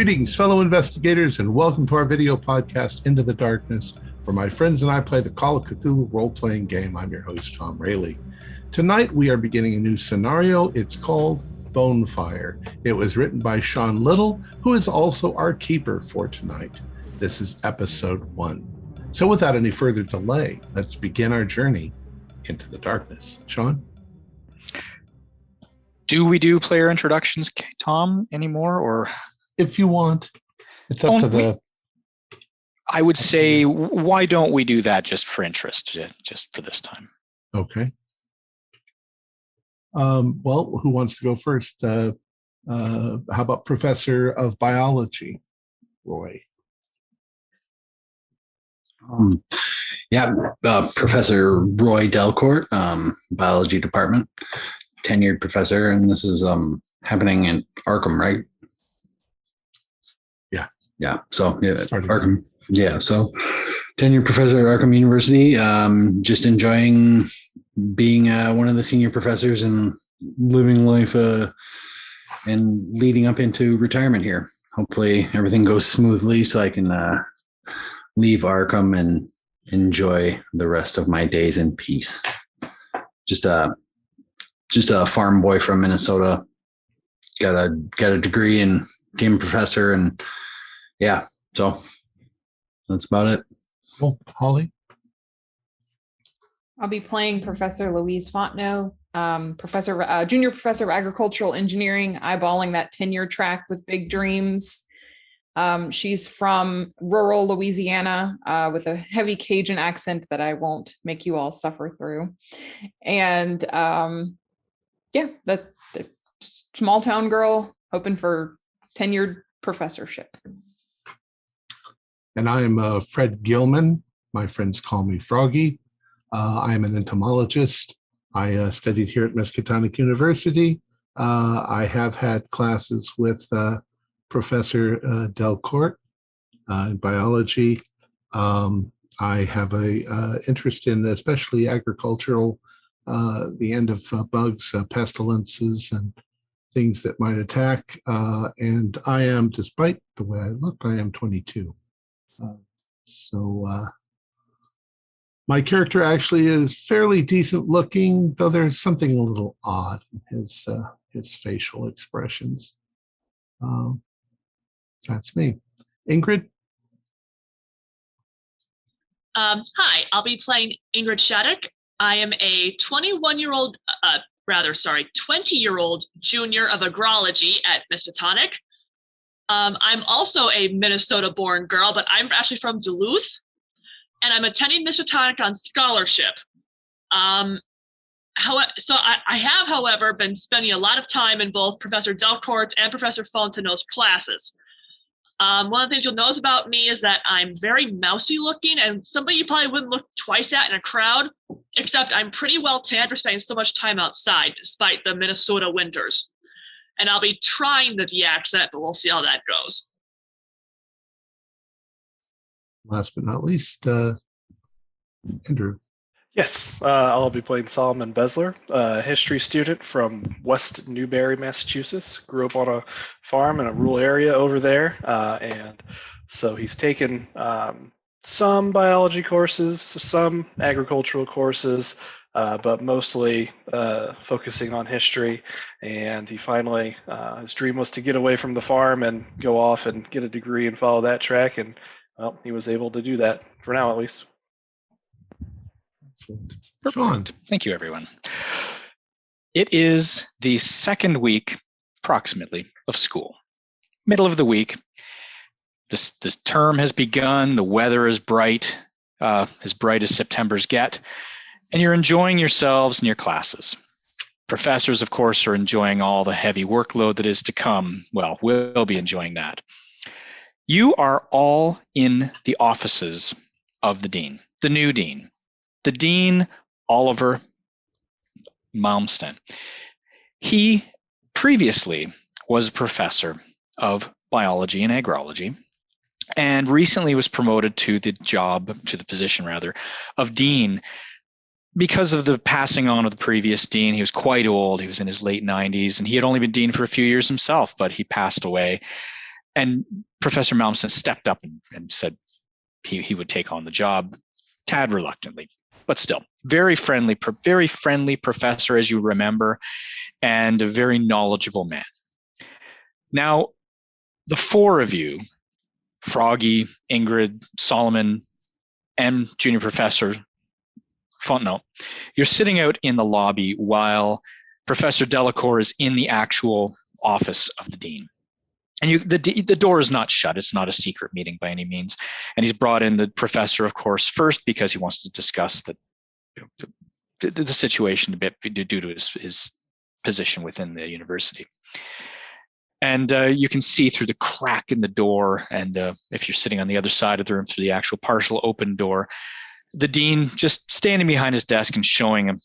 Greetings, fellow investigators, and welcome to our video podcast, Into the Darkness, where my friends and I play the Call of Cthulhu role-playing game. I'm your host, Tom Rayleigh. Tonight, we are beginning a new scenario. It's called Bonefire. It was written by Sean Little, who is also our keeper for tonight. This is episode 1. So without any further delay, let's begin our journey into the darkness. Sean? Do we do player introductions, Tom, anymore, or... If you want, it's up to the... I would say, why don't we do that just for interest, just for this time? Okay. Well, who wants to go first? How about Professor of Biology, Roy? Professor Roy Delcourt, Biology Department, tenured professor, and this is happening in Arkham, right? Arkham. Yeah, so tenured professor at Arkham University, just enjoying being one of the senior professors and living life and leading up into retirement here. Hopefully everything goes smoothly so I can leave Arkham and enjoy the rest of my days in peace. Just a farm boy from Minnesota, got a degree and became a professor, and yeah, so that's about it. Cool. Holly? I'll be playing Professor Louise Fontenot, junior professor of agricultural engineering, eyeballing that tenure track with big dreams. She's from rural Louisiana with a heavy Cajun accent that I won't make you all suffer through. And the small town girl hoping for tenured professorship. And I'm Fred Gilman. My friends call me Froggy. I'm an entomologist. I studied here at Miskatonic University. I have had classes with Professor Delcourt in biology. I have a interest in especially agricultural, the end of bugs, pestilences, and things that might attack. And I am, despite the way I look, I am 22. My character actually is fairly decent looking, though there's something a little odd in his facial expressions. That's me. Ingrid? Hi, I'll be playing Ingrid Shattuck. I am a 20-year-old junior of agrology at Miskatonic. I'm also a Minnesota-born girl, but I'm actually from Duluth, and I'm attending Miskatonic on scholarship. I have, however, been spending a lot of time in both Professor Delcourt's and Professor Fontenot's classes. One of the things you'll notice about me is that I'm very mousy looking, and somebody you probably wouldn't look twice at in a crowd, except I'm pretty well tanned for spending so much time outside, despite the Minnesota winters. And I'll be trying the accent, but we'll see how that goes. Last but not least, Andrew. Yes, I'll be playing Solomon Besler, a history student from West Newbury, Massachusetts. Grew up on a farm in a rural area over there, and so he's taken some biology courses, some agricultural courses, but mostly focusing on history. And he finally, his dream was to get away from the farm and go off and get a degree and follow that track. And well, he was able to do that, for now at least. Excellent. Sean. Thank you, everyone. It is the second week, approximately, of school. Middle of the week. This term has begun. The weather is bright as September's get. And you're enjoying yourselves in your classes. Professors, of course, are enjoying all the heavy workload that is to come. Well, we'll be enjoying that. You are all in the offices of the dean, the new dean, the Dean Oliver Malmsten. He previously was a professor of biology and agrology, and recently was promoted to the position of dean. Because of the passing on of the previous dean, he was quite old. He was in his late 90s, and he had only been dean for a few years himself, but he passed away. And Professor Malmsteen stepped up and said he would take on the job, tad reluctantly, but still very friendly professor, as you remember, and a very knowledgeable man. Now, the four of you, Froggy, Ingrid, Solomon, and Junior Professor Fontenot, you're sitting out in the lobby while Professor Delacour is in the actual office of the dean. And the door is not shut. It's not a secret meeting by any means. And he's brought in the professor, of course, first because he wants to discuss the situation a bit due to his position within the university. And you can see through the crack in the door, and if you're sitting on the other side of the room through the actual partial open door, the dean just standing behind his desk and showing a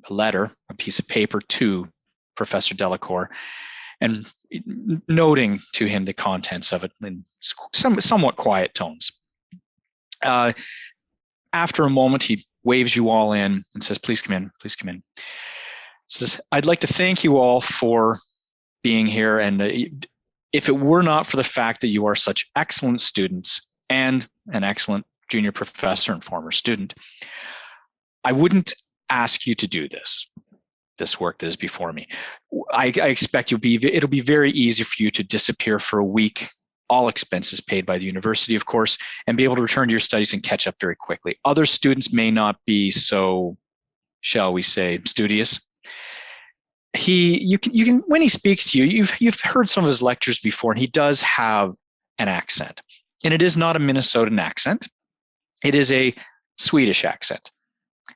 letter, a piece of paper to Professor Delacour, and noting to him the contents of it in somewhat quiet tones. After a moment, he waves you all in and says, "Please come in, please come in." Says, "I'd like to thank you all for being here, and if it were not for the fact that you are such excellent students and an excellent junior professor and former student, I wouldn't ask you to do this work that is before me. I expect it'll be very easy for you to disappear for a week, all expenses paid by the university, of course, and be able to return to your studies and catch up very quickly. Other students may not be so, shall we say, studious. You can when he speaks to you, you've heard some of his lectures before, and he does have an accent, and it is not a Minnesotan accent. It is a Swedish accent.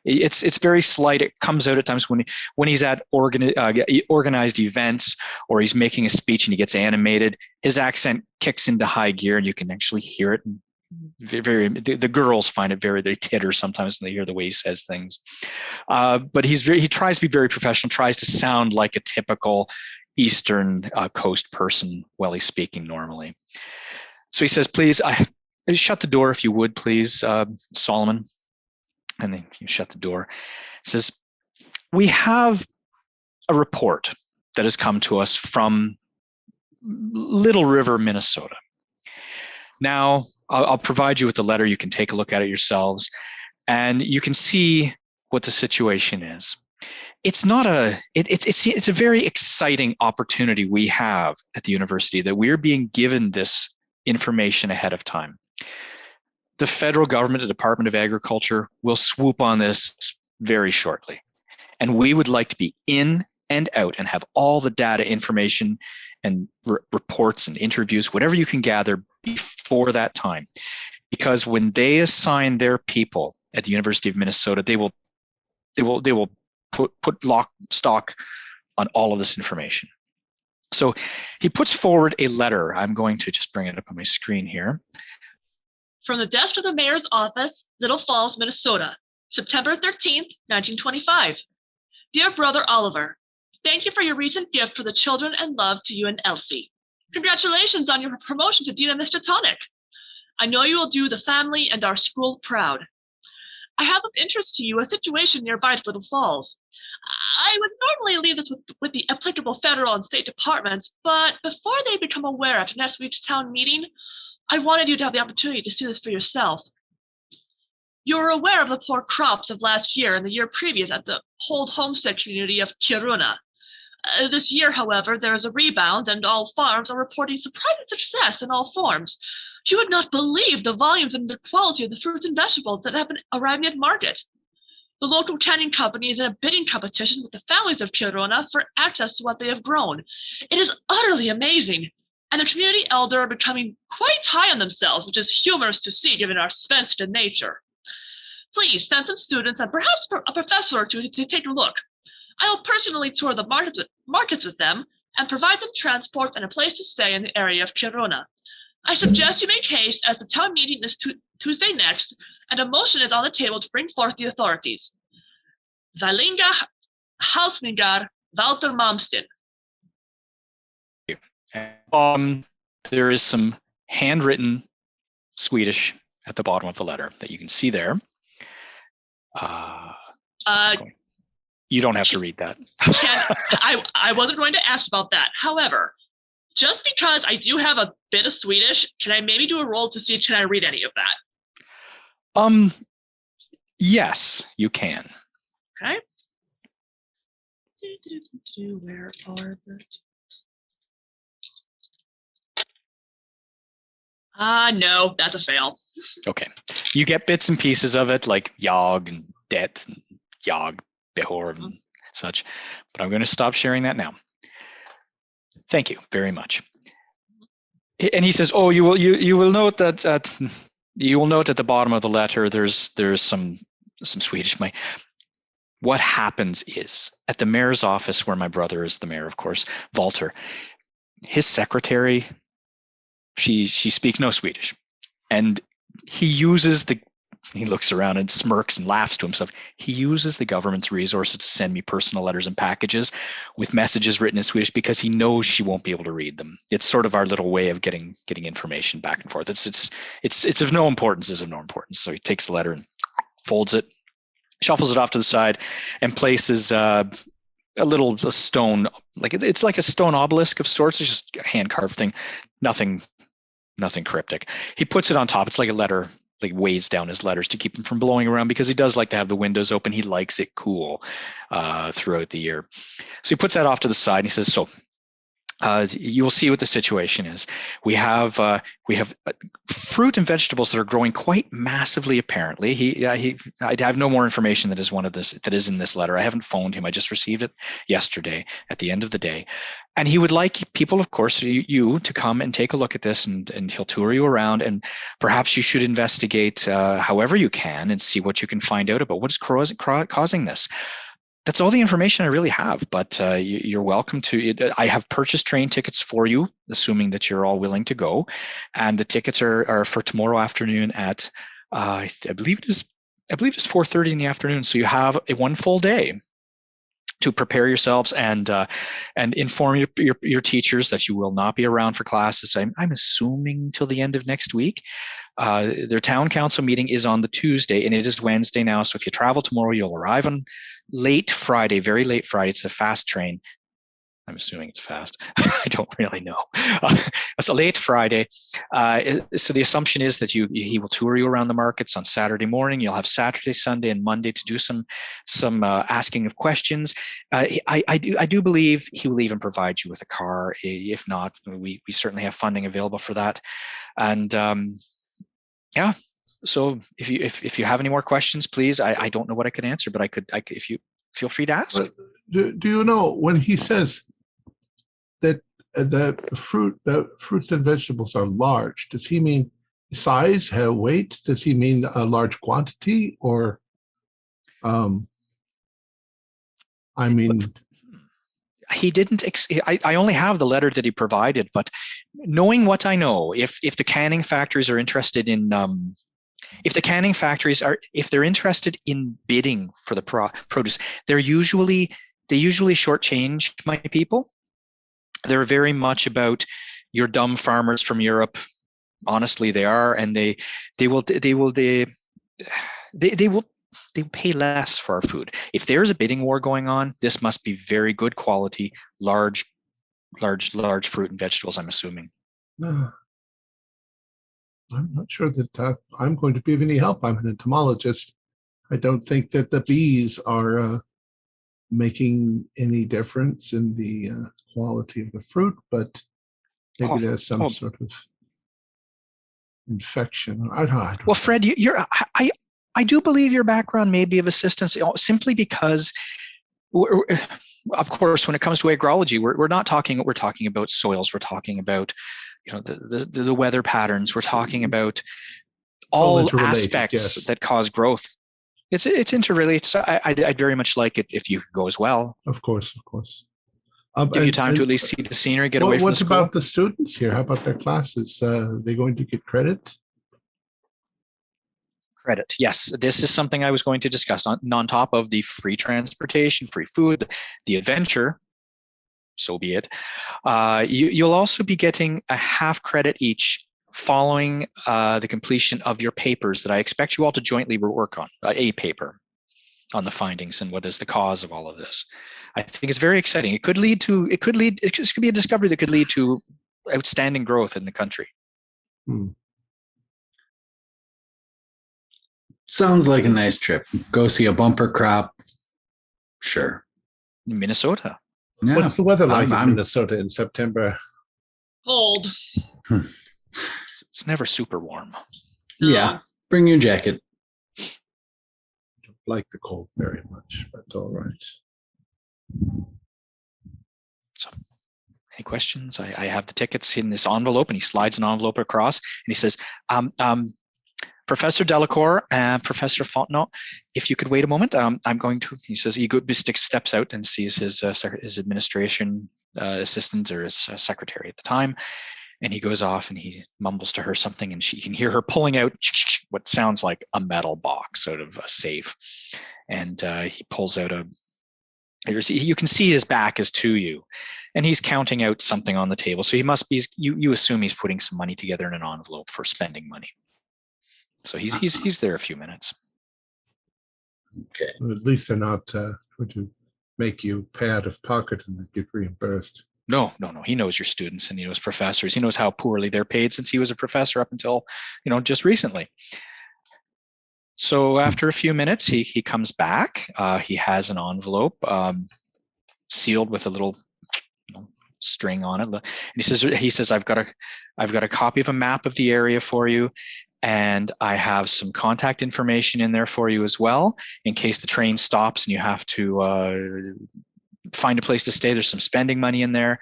It's very slight. It comes out at times when he's at organized events, or he's making a speech and he gets animated. His accent kicks into high gear, and you can actually hear it. The girls find it they titter sometimes when they hear the way he says things. But he tries to be very professional, tries to sound like a typical Eastern Coast person while he's speaking normally. So he says, "Please, shut the door if you would, please, Solomon." And then you shut the door. It says, "We have a report that has come to us from Little River, Minnesota. Now, I'll provide you with the letter. You can take a look at it yourselves, and you can see what the situation is. It's not it's a very exciting opportunity we have at the university, that we're being given this information ahead of time. The federal government, the Department of Agriculture, will swoop on this very shortly. And we would like to be in and out and have all the data, information, and reports and interviews, whatever you can gather before that time. Because when they assign their people at the University of Minnesota, they will put lock stock on all of this information." So he puts forward a letter. I'm going to just bring it up on my screen here. From the desk of the mayor's office, Little Falls, Minnesota, September 13th, 1925. Dear Brother Oliver, thank you for your recent gift for the children and love to you and Elsie. Congratulations on your promotion to Dean of Miskatonic. I know you will do the family and our school proud. I have of interest to you a situation nearby to Little Falls. I would normally leave this with the applicable federal and state departments, but before they become aware after next week's town meeting, I wanted you to have the opportunity to see this for yourself. You are aware of the poor crops of last year and the year previous at the Hold Homestead community of Kiruna. This year, however, there is a rebound, and all farms are reporting surprising success in all forms. You would not believe the volumes and the quality of the fruits and vegetables that have been arriving at market. The local canning company is in a bidding competition with the families of Kiruna for access to what they have grown. It is utterly amazing. And the community elder are becoming quite high on themselves, which is humorous to see given our Svenska nature. Please send some students and perhaps a professor or two to take a look. I will personally tour the markets with them and provide them transport and a place to stay in the area of Kiruna. I suggest you make haste, as the town meeting is Tuesday next, and a motion is on the table to bring forth the authorities. Valinga Halsningar Walter Malmsteen. There is some handwritten Swedish at the bottom of the letter that you can see there. You don't have to read that. I wasn't going to ask about that. However, just because I do have a bit of Swedish, can I maybe do a roll to see can I read any of that? Yes, you can. Okay. Where are the... no, that's a fail. Okay. You get bits and pieces of it, like Yog and Det and Yog, Behor and such. But I'm going to stop sharing that now. Thank you very much. And he says, "Oh, you will note that you will note at the bottom of the letter there's some Swedish. What happens is at the mayor's office, where my brother is the mayor, of course, Walter, his secretary, she speaks no Swedish, and he looks around and smirks and laughs to himself. He uses the government's resources to send me personal letters and packages with messages written in Swedish because he knows she won't be able to read them. It's sort of our little way of getting information back and forth. It's of no importance. Is of no importance. So he takes the letter and folds it, shuffles it off to the side, and places a stone, it's like a stone obelisk of sorts. It's just a hand carved thing, nothing cryptic. He puts it on top. It's like a letter, like weighs down his letters to keep them from blowing around because he does like to have the windows open. He likes it cool throughout the year. So he puts that off to the side and he says, "So you'll see what the situation is. We have fruit and vegetables that are growing quite massively. Apparently, I have no more information that is in this letter. I haven't phoned him. I just received it yesterday at the end of the day, and he would like people, of course, you to come and take a look at this, and he'll tour you around, and perhaps you should investigate however you can and see what you can find out about what is causing this." That's all the information I really have, but you're welcome to. I have purchased train tickets for you, assuming that you're all willing to go, and the tickets are for tomorrow afternoon at I believe it is 4:30 in the afternoon. So you have one full day to prepare yourselves and inform your teachers that you will not be around for classes. I'm assuming till the end of next week. Their town council meeting is on the Tuesday, and it is Wednesday now. So if you travel tomorrow, you'll arrive on late Friday, very late Friday. It's a fast train. I'm assuming it's fast. I don't really know. So late Friday. So the assumption is that he will tour you around the markets on Saturday morning. You'll have Saturday, Sunday, and Monday to do some asking of questions. I do believe he will even provide you with a car. If not, we certainly have funding available for that. And yeah. So if you have any more questions, please. I don't know what I could answer, but I could if you feel free to ask. Do you know when he says that the fruits and vegetables are large? Does he mean size, weight? Does he mean a large quantity, or? I mean, he didn't. I only have the letter that he provided, but knowing what I know, if the canning factories are interested in, if they're interested in bidding for the produce, they usually shortchange my people. They're very much about your dumb farmers from Europe. Honestly, they are, and they will pay less for our food. If there's a bidding war going on, this must be very good quality, large fruit and vegetables, I'm assuming. I'm not sure that I'm going to be of any help. I'm an entomologist. I don't think that the bees are making any difference in the quality of the fruit, but maybe there's some sort of infection. I don't know. Well, Fred, I do believe your background may be of assistance, simply because, of course, when it comes to agrology, we're talking about soils. We're talking about, the weather patterns. We're talking about all aspects that cause growth. It's interrelated. So I'd very much like it if you could go as well. Of course. Give you time to at least see the scenery, get away from the school. What about the students here? How about their classes? Are they going to get credit? Credit. Yes, this is something I was going to discuss on top of the free transportation, free food, the adventure, so be it. You'll also be getting a half credit each following the completion of your papers that I expect you all to jointly work on, a paper on the findings and what is the cause of all of this. I think it's very exciting. It could be a discovery that could lead to outstanding growth in the country. Sounds like a nice trip. Go see a bumper crop. Sure. Minnesota. Yeah. What's the weather like in Minnesota in September? Cold. It's never super warm. Yeah. Bring your jacket. Don't like the cold very much, but all right. So, any questions? I have the tickets in this envelope, and he slides an envelope across, and he says, Professor Delacour and Professor Fontenot, if you could wait a moment, I'm going to, he says, he steps out and sees his administration assistant or his secretary at the time. And he goes off and he mumbles to her something, and she can hear her pulling out what sounds like a metal box out of a safe. And he pulls out you can see his back is to you, and he's counting out something on the table. So he must be, you assume he's putting some money together in an envelope for spending money. So he's there a few minutes. Okay. Well, at least they're not going to make you pay out of pocket and get reimbursed. No. He knows your students and he knows professors. He knows how poorly they're paid since he was a professor up until, just recently. So after a few minutes, he comes back. He has an envelope sealed with a little string on it. And he says, I've got a copy of a map of the area for you. And I have some contact information in there for you as well, in case the train stops and you have to find a place to stay. There's some spending money in there.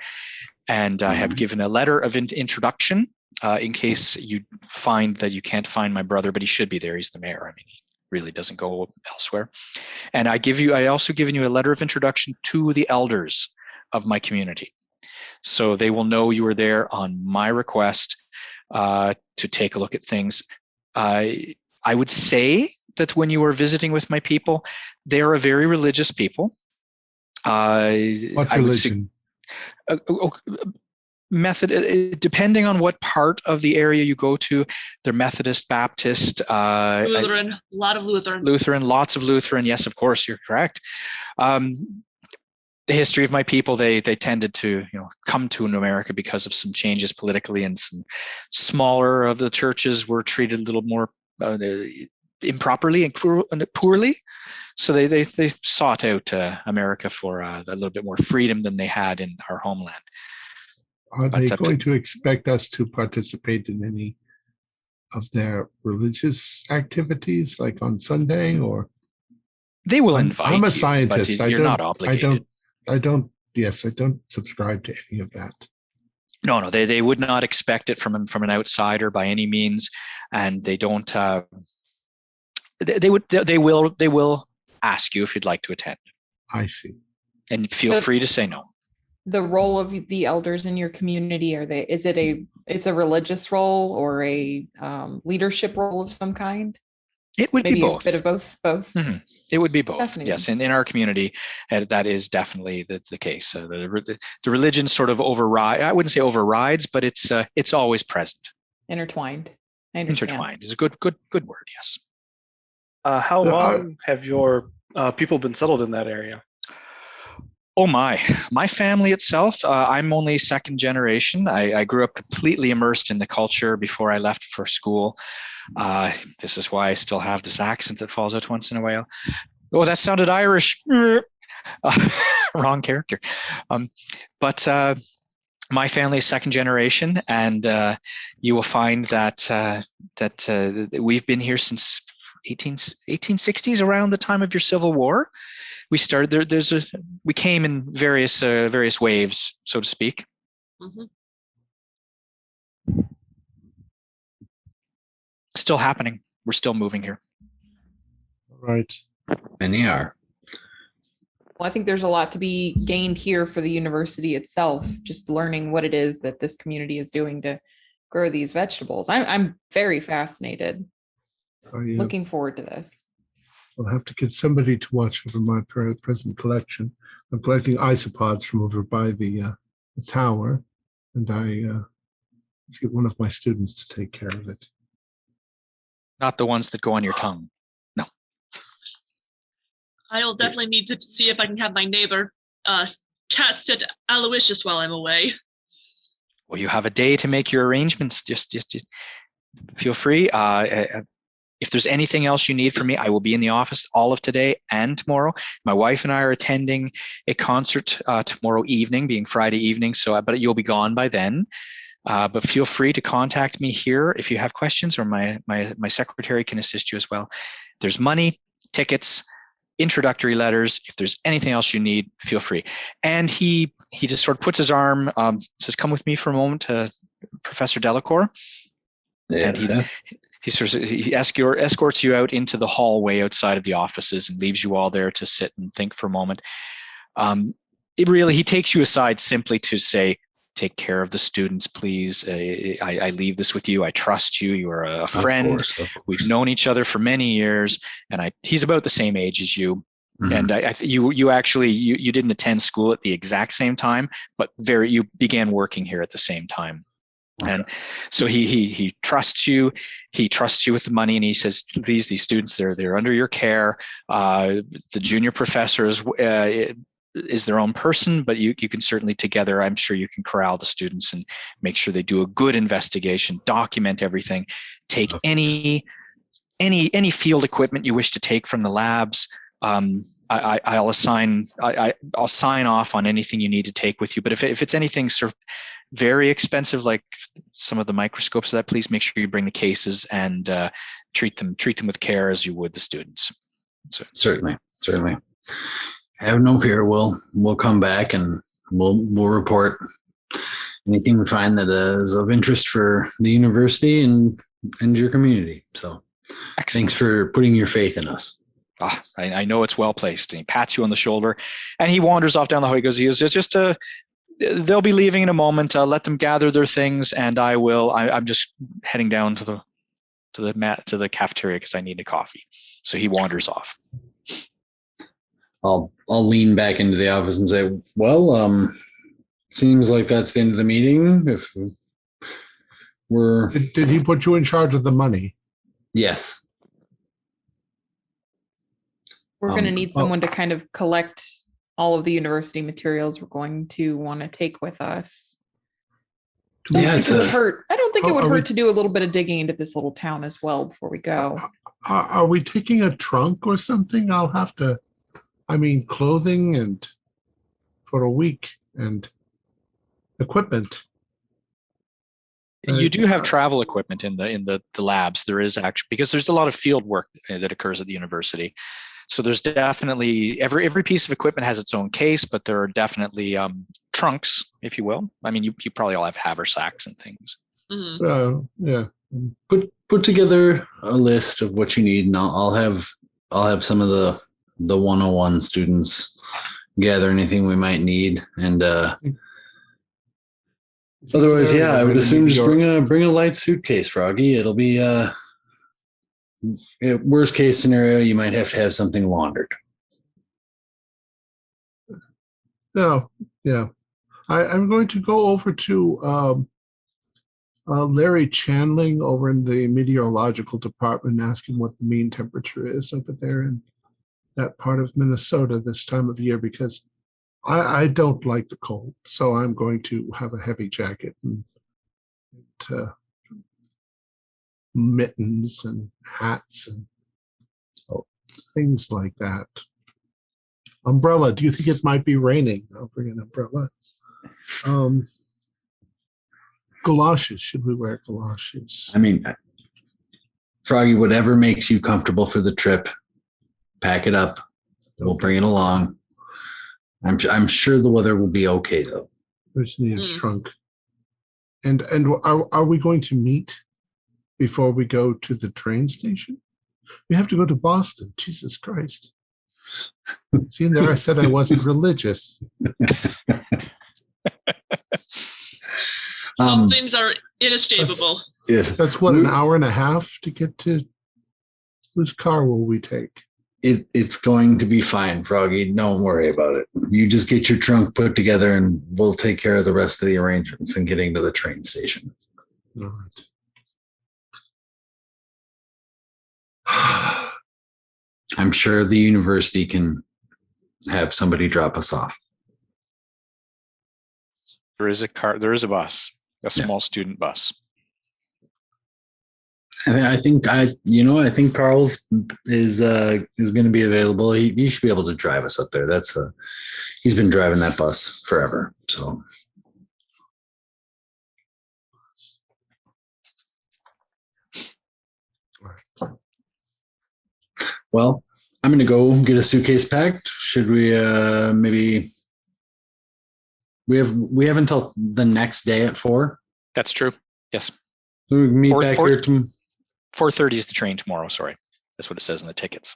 And I have given a letter of introduction in case you find that you can't find my brother, but he should be there. He's the mayor. I mean, he really doesn't go elsewhere. And I also given you a letter of introduction to the elders of my community. So they will know you were there on my request to take a look at things. I would say that when you were visiting with my people, they are a very religious people. What religion? Depending on what part of the area you go to, they're Methodist, Baptist, Lutheran, a lot of Lutheran. Lots of Lutheran. Yes, of course, you're correct. The history of my people, they tended to come to America because of some changes politically, and some smaller of the churches were treated a little more improperly and poorly. So they sought out America for a little bit more freedom than they had in our homeland. Are they going to expect us to participate in any of their religious activities, like on Sunday, or? They will invite you. I'm a scientist. You're not obligated. I don't subscribe to any of that. No, they would not expect it from an outsider by any means, and they don't. They will ask you if you'd like to attend. I see. And feel free to say no. The role of the elders in your community, it's a religious role or a leadership role of some kind? It would Maybe be both. A bit of both. Mm-hmm. It would be both. Yes, and in our community, that is definitely the case. The religion sort of override. I wouldn't say overrides, but it's always present. Intertwined. I understand. Intertwined is a good word. Yes. How long have your people been settled in that area? Oh my family itself, I'm only second generation. I grew up completely immersed in the culture before I left for school. This is why I still have this accent that falls out once in a while. Oh, that sounded Irish. Wrong character. But my family is second generation, and you will find that we've been here since 1860s, around the time of your Civil War. We started there. We came in various waves, so to speak. Mm-hmm. Still happening. We're still moving here. Right. Many are. Well, I think there's a lot to be gained here for the university itself, just learning what it is that this community is doing to grow these vegetables. I'm very fascinated. Looking forward to this. I'll have to get somebody to watch over my present collection. I'm collecting isopods from over by the tower, and I get one of my students to take care of it. Not the ones that go on your tongue. No. I'll definitely need to see if I can have my neighbor cat sit Aloysius while I'm away. you have a day to make your arrangements. Just feel free. If there's anything else you need from me, I will be in the office all of today and tomorrow. My wife and I are attending a concert tomorrow evening, being Friday evening. But you'll be gone by then. But feel free to contact me here if you have questions, or my secretary can assist you as well. There's money, tickets, introductory letters. If there's anything else you need, feel free. And he just sort of puts his arm, says, "Come with me for a moment, Professor Delacour." Yes, and he escorts you out into the hallway outside of the offices and leaves you all there to sit and think for a moment. He takes you aside simply to say, "Take care of the students, please. I leave this with you. I trust you. You are a friend. Of course. We've known each other for many years, and he's about the same age as you." Mhm. And you didn't attend school at the exact same time, but you began working here at the same time. Okay. And so he trusts you. He trusts you with the money, and he says, these students, they're under your care. The junior professor is their own person, but you can certainly together, I'm sure you can corral the students and make sure they do a good investigation, document everything, take any field equipment you wish to take from the labs. I'll sign off on anything you need to take with you. But if it's anything sort of very expensive, like some of the microscopes, that please make sure you bring the cases and treat them with care as you would the students. So. Certainly. Have no fear. We'll come back and we'll report anything we find that is of interest for the university and your community. So Excellent. Thanks for putting your faith in us. I know it's well placed. And he pats you on the shoulder and he wanders off down the hallway. They'll be leaving in a moment. Let them gather their things, and I'm just heading down to the cafeteria because I need a coffee. So he wanders off. I'll lean back into the office and say, "Well, seems like that's the end of the meeting. If we're Did he put you in charge of the money?" Yes. We're going to need someone to kind of collect all of the university materials we're going to want to take with us. I don't think it would hurt to do a little bit of digging into this little town as well before we go. Are we taking a trunk or something? I'll have to, clothing and for a week and equipment. You do have travel equipment in the labs. There is actually, because there's a lot of field work that occurs at the university. So there's definitely every piece of equipment has its own case, but there are definitely trunks, if you will. You probably all have haversacks and things. Mm-hmm. Yeah. Put together a list of what you need, and I'll have some of the 101 students gather anything we might need, and otherwise, I would assume just bring a light suitcase, Froggy. It'll be worst case scenario, you might have to have something laundered. No, yeah. I'm going to go over to Larry Chanling over in the meteorological department and ask him what the mean temperature is over there in that part of Minnesota this time of year, because I don't like the cold. So I'm going to have a heavy jacket and mittens and hats and things like that. Umbrella. Do you think it might be raining? I'll bring an umbrella. Galoshes. Should we wear galoshes? Froggy, whatever makes you comfortable for the trip, pack it up. We'll bring it along. I'm sure the weather will be okay, though. There's Neil's trunk. And are we going to meet before we go to the train station? We have to go to Boston. Jesus Christ. See, there I said I wasn't religious. Some things are inescapable. That's what, an hour and a half to get to? Whose car will we take? It's going to be fine, Froggy. Don't worry about it. You just get your trunk put together and we'll take care of the rest of the arrangements and getting to the train station. All right. I'm sure the university can have somebody drop us off. There is a car. There is a bus. a small student bus. I think Carl's is going to be available. He should be able to drive us up there. He's been driving that bus forever. So, well, I'm going to go get a suitcase packed. Should we maybe? We have until the next day at 4. That's true. Yes. So we can meet back here. 4:30 is the train tomorrow. Sorry, that's what it says in the tickets.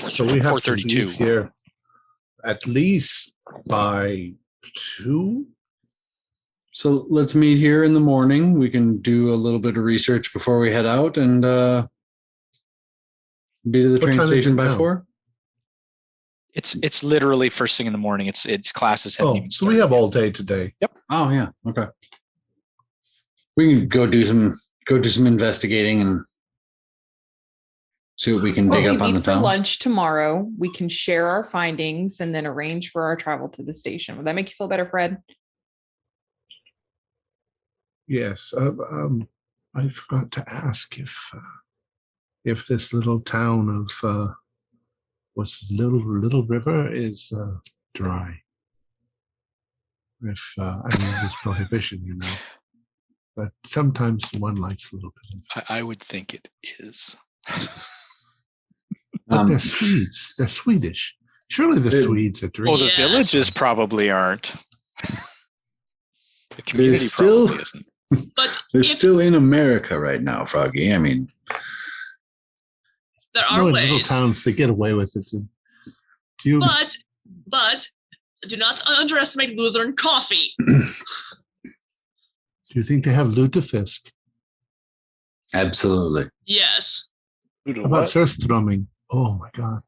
So we have to 4:32 leave here at least by 2. So let's meet here in the morning. We can do a little bit of research before we head out and be to the train station by 4. It's literally first thing in the morning. It's classes haven't even So started. we have all day today. Yep. Oh yeah. Okay. We can go do some investigating and see what we can dig Well, up we on the meet for town. lunch tomorrow. We can share our findings and then arrange for our travel to the station. Would that make you feel better, Fred? Yes. I forgot to ask if this little town of what's Little River is dry. If there's prohibition, but sometimes one likes a little bit. I would think it is. But they're Swedes. They're Swedish. Surely the Swedes are Well, drinking. the Yeah. villages probably aren't. The community still- probably isn't. But They're if still in America right now, Froggy. I mean, there are in little ways, towns they get away with it. Do you? but do not underestimate Lutheran coffee. Do you think they have lutefisk? absolutely. Yes. Who do How about what? surströmming? Oh my god,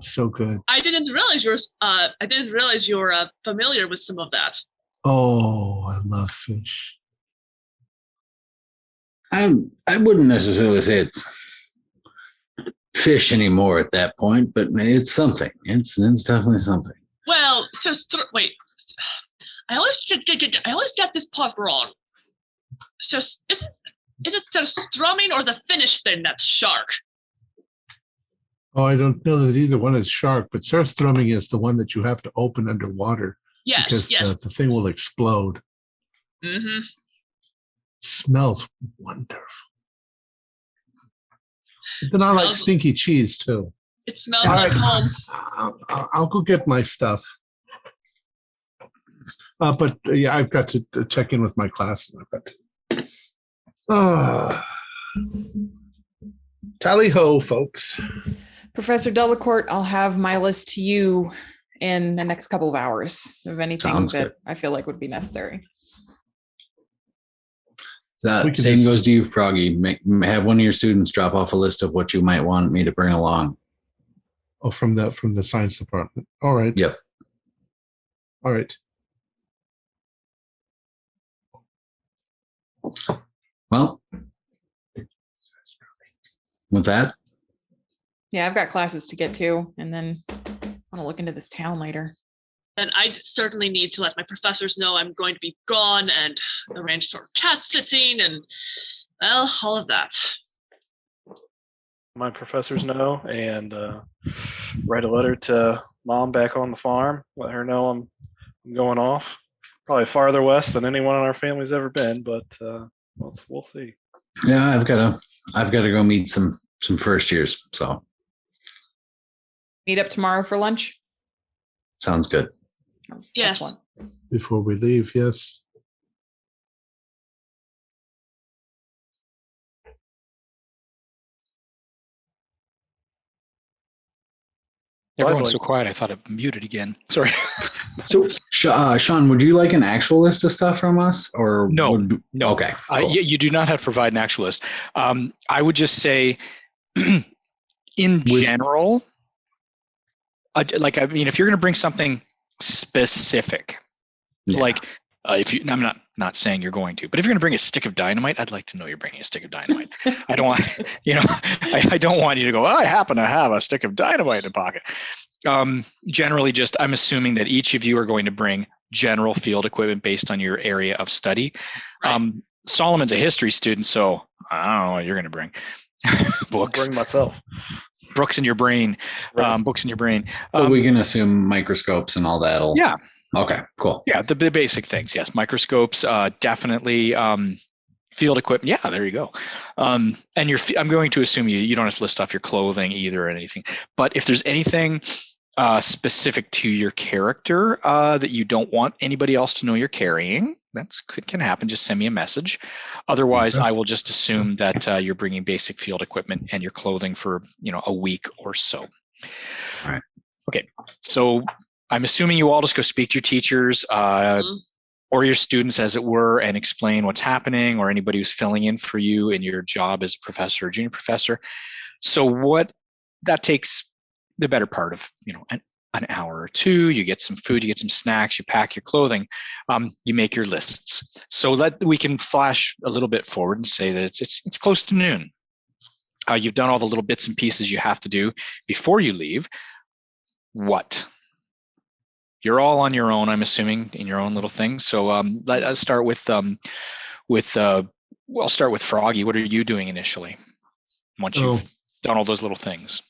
so good. I didn't realize you're familiar with some of that. Oh, I love fish. I wouldn't necessarily say it's fish anymore at that point, but it's something. It's definitely something. Well, so wait. I always get this part wrong. So is it surströmming or the Finnish thing that's shark? Oh, I don't know that either one is shark, but surströmming is the one that you have to open underwater Yes, because yes. the thing will explode. Mm-hmm. Smells wonderful. But then I like Smells- stinky cheese too. It smells All like right. home. I'll go get my stuff. But yeah, I've got to check in with my class. Tally ho, folks. Professor Delacourt, I'll have my list to you in the next couple of hours of anything Sounds that good. I feel like would be necessary. We can Same just- goes to you, Froggy. Have one of your students drop off a list of what you might want me to bring along. Oh, from the science department. All right. Yep. All right. Well, with that, Yeah, I've got classes to get to, and then I want to look into this town later. And I certainly need to let my professors know I'm going to be gone and arrange for cat sitting and, well, all of that. My professors know, and write a letter to Mom back on the farm. Let her know I'm going off. Probably farther west than anyone in our family's ever been, but we'll see. yeah, I've got to go meet some first years. So Meet up tomorrow for lunch? sounds good. Oh, Yes. excellent. Before we leave, yes. Everyone's so quiet. I thought it muted again. Sorry. So, Sean, would you like an actual list of stuff from us, or No. No. Okay. Cool. You do not have to provide an actual list. I would just say, in general, if you're going to bring something specific, Yeah. like if you, I'm not saying you're going to, but if you're going to bring a stick of dynamite, I'd like to know you're bringing a stick of dynamite. I don't want, I don't want you to go, I happen to have a stick of dynamite in pocket. Generally, I'm assuming that each of you are going to bring general field equipment based on your area of study. Right. Solomon's a history student, so I don't know what you're going to bring. Books. I'll bring myself. Books in your brain. Right. Books in your brain. But we can assume microscopes and all that. Yeah. Okay, cool. Yeah, the basic things. Yes, microscopes, definitely. Field equipment. Yeah, there you go. And I'm going to assume you don't have to list off your clothing either or anything. But if there's anything specific to your character that you don't want anybody else to know you're carrying, that can happen. Just send me a message. Otherwise, Okay. I will just assume that you're bringing basic field equipment and your clothing for a week or so. All right. Okay. So I'm assuming you all just go speak to your teachers or your students, as it were, and explain what's happening, or anybody who's filling in for you in your job as a professor or junior professor. So that takes the better part of an hour or two. You get some food, you get some snacks, you pack your clothing, you make your lists. So we can flash a little bit forward and say that it's close to noon. You've done all the little bits and pieces you have to do before you leave. What? You're all on your own, I'm assuming, in your own little things. So let's start with I'll start with Froggy. What are you doing initially once you've done all those little things?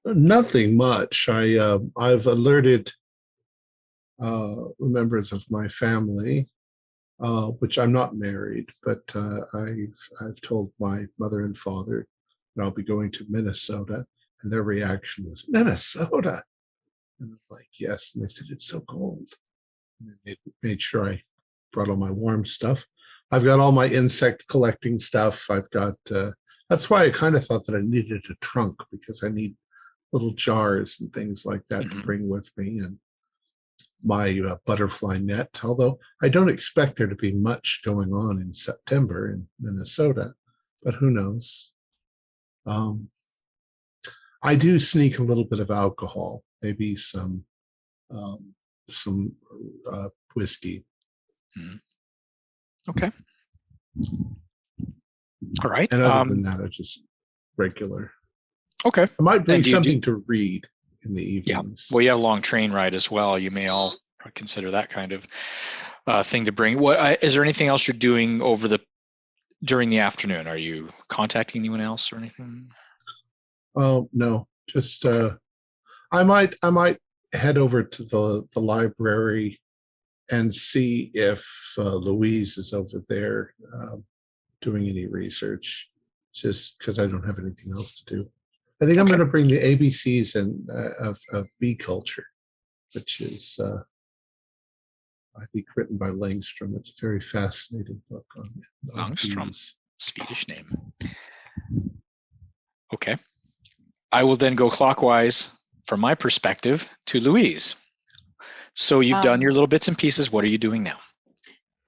Nothing much. I've alerted members of my family, which I'm not married, but I've told my mother and father that I'll be going to Minnesota, and their reaction was, Minnesota? And I'm like, yes. And they said, it's so cold. And they made sure I brought all my warm stuff. I've got all my insect collecting stuff. I've got, that's why I kind of thought that I needed a trunk, because I need little jars and things like that to bring with me, and my butterfly net, although I don't expect there to be much going on in September in Minnesota, but who knows. I do sneak a little bit of alcohol, maybe some whiskey. Okay. All right. And other than that, it's just regular. Okay. I might bring something to read in the evenings. Yeah. Well, you have a long train ride as well. You may all consider that kind of thing to bring. What is there anything else you're doing during the afternoon? Are you contacting anyone else or anything? Oh no, just I might head over to the library and see if Louise is over there doing any research, just because I don't have anything else to do. I think I'm going to bring the ABCs of bee culture, which is I think written by Langstrom. It's a very fascinating book on Langstrom, bees. Swedish name. Okay. I will then go clockwise from my perspective to Louise. So you've done your little bits and pieces. What are you doing now?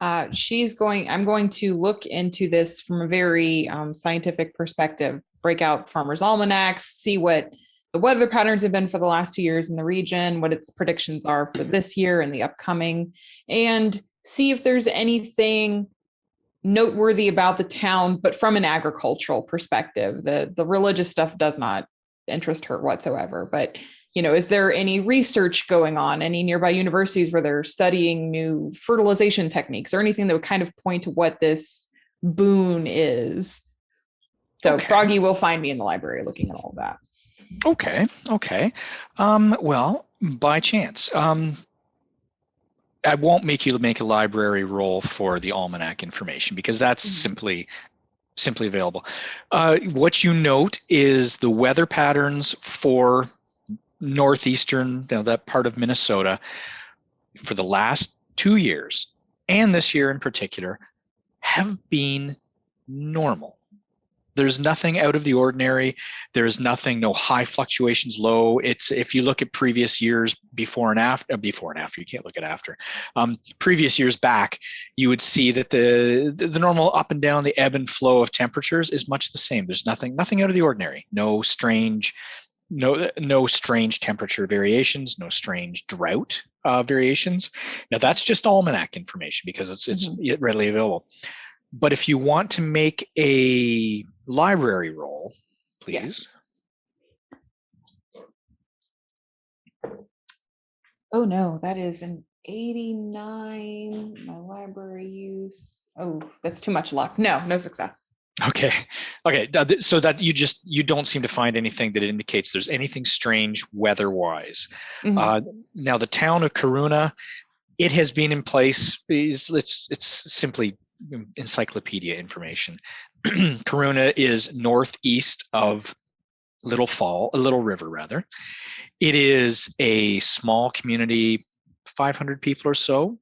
I'm going to look into this from a very scientific perspective, break out farmers' almanacs, see what the weather patterns have been for the last 2 years in the region, what its predictions are for this year and the upcoming, and see if there's anything noteworthy about the town, but from an agricultural perspective. The religious stuff does not interest her whatsoever, but is there any research going on, any nearby universities where they're studying new fertilization techniques or anything that would kind of point to what this boon is? So Froggy will find me in the library looking at all of that. Okay. Well, by chance, I won't make you make a library roll for the almanac information, because that's simply available. What you note is the weather patterns for northeastern, that part of Minnesota, for the last 2 years, and this year in particular, have been normal. There's nothing out of the ordinary. There's no high fluctuations, low. It's, if you look at previous years before and after, you can't look at after. Previous years back, you would see that the normal up and down, the ebb and flow of temperatures is much the same. There's nothing out of the ordinary. No strange temperature variations, no strange drought variations. Now that's just almanac information because it's readily available. But if you want to make a library roll, please. Yes. Oh no, that is 89. My library use. Oh, that's too much luck. No success. Okay. So that you don't seem to find anything that indicates there's anything strange weather-wise. Now, the town of Karuna, it has been in place. It's simply encyclopedia information. Karuna is northeast of Little River rather. It is a small community, 500 people or so.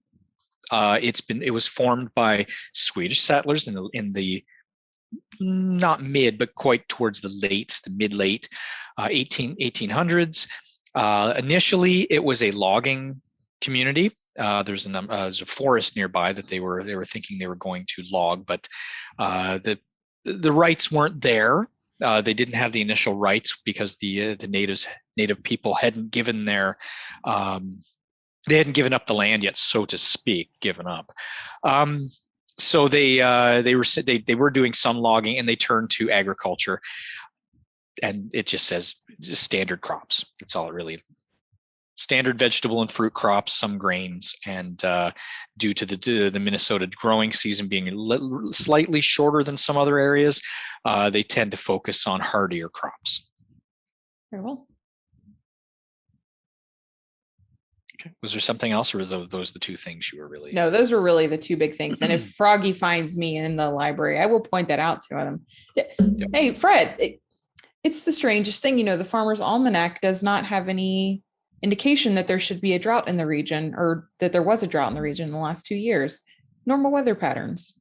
It was formed by Swedish settlers in the not mid, but quite towards the mid-late 1800s. Initially, it was a logging community. There's a forest nearby that they were thinking they were going to log, but the rights weren't there. They didn't have the initial rights because the native people hadn't given they hadn't given up the land yet, so to speak, given up. So they were doing some logging, and they turned to agriculture, and it just says standard crops. That's all it really. Standard vegetable and fruit crops, some grains, and due to the Minnesota growing season being slightly shorter than some other areas, they tend to focus on hardier crops. Very well. Okay. Was there something else, or was those the two things you were really? No, those were really the two big things. And if Froggy finds me in the library, I will point that out to him. Yep. Hey, Fred, it's the strangest thing. The Farmer's Almanac does not have any indication that there should be a drought in the region, or that there was a drought in the region in the last 2 years. Normal weather patterns.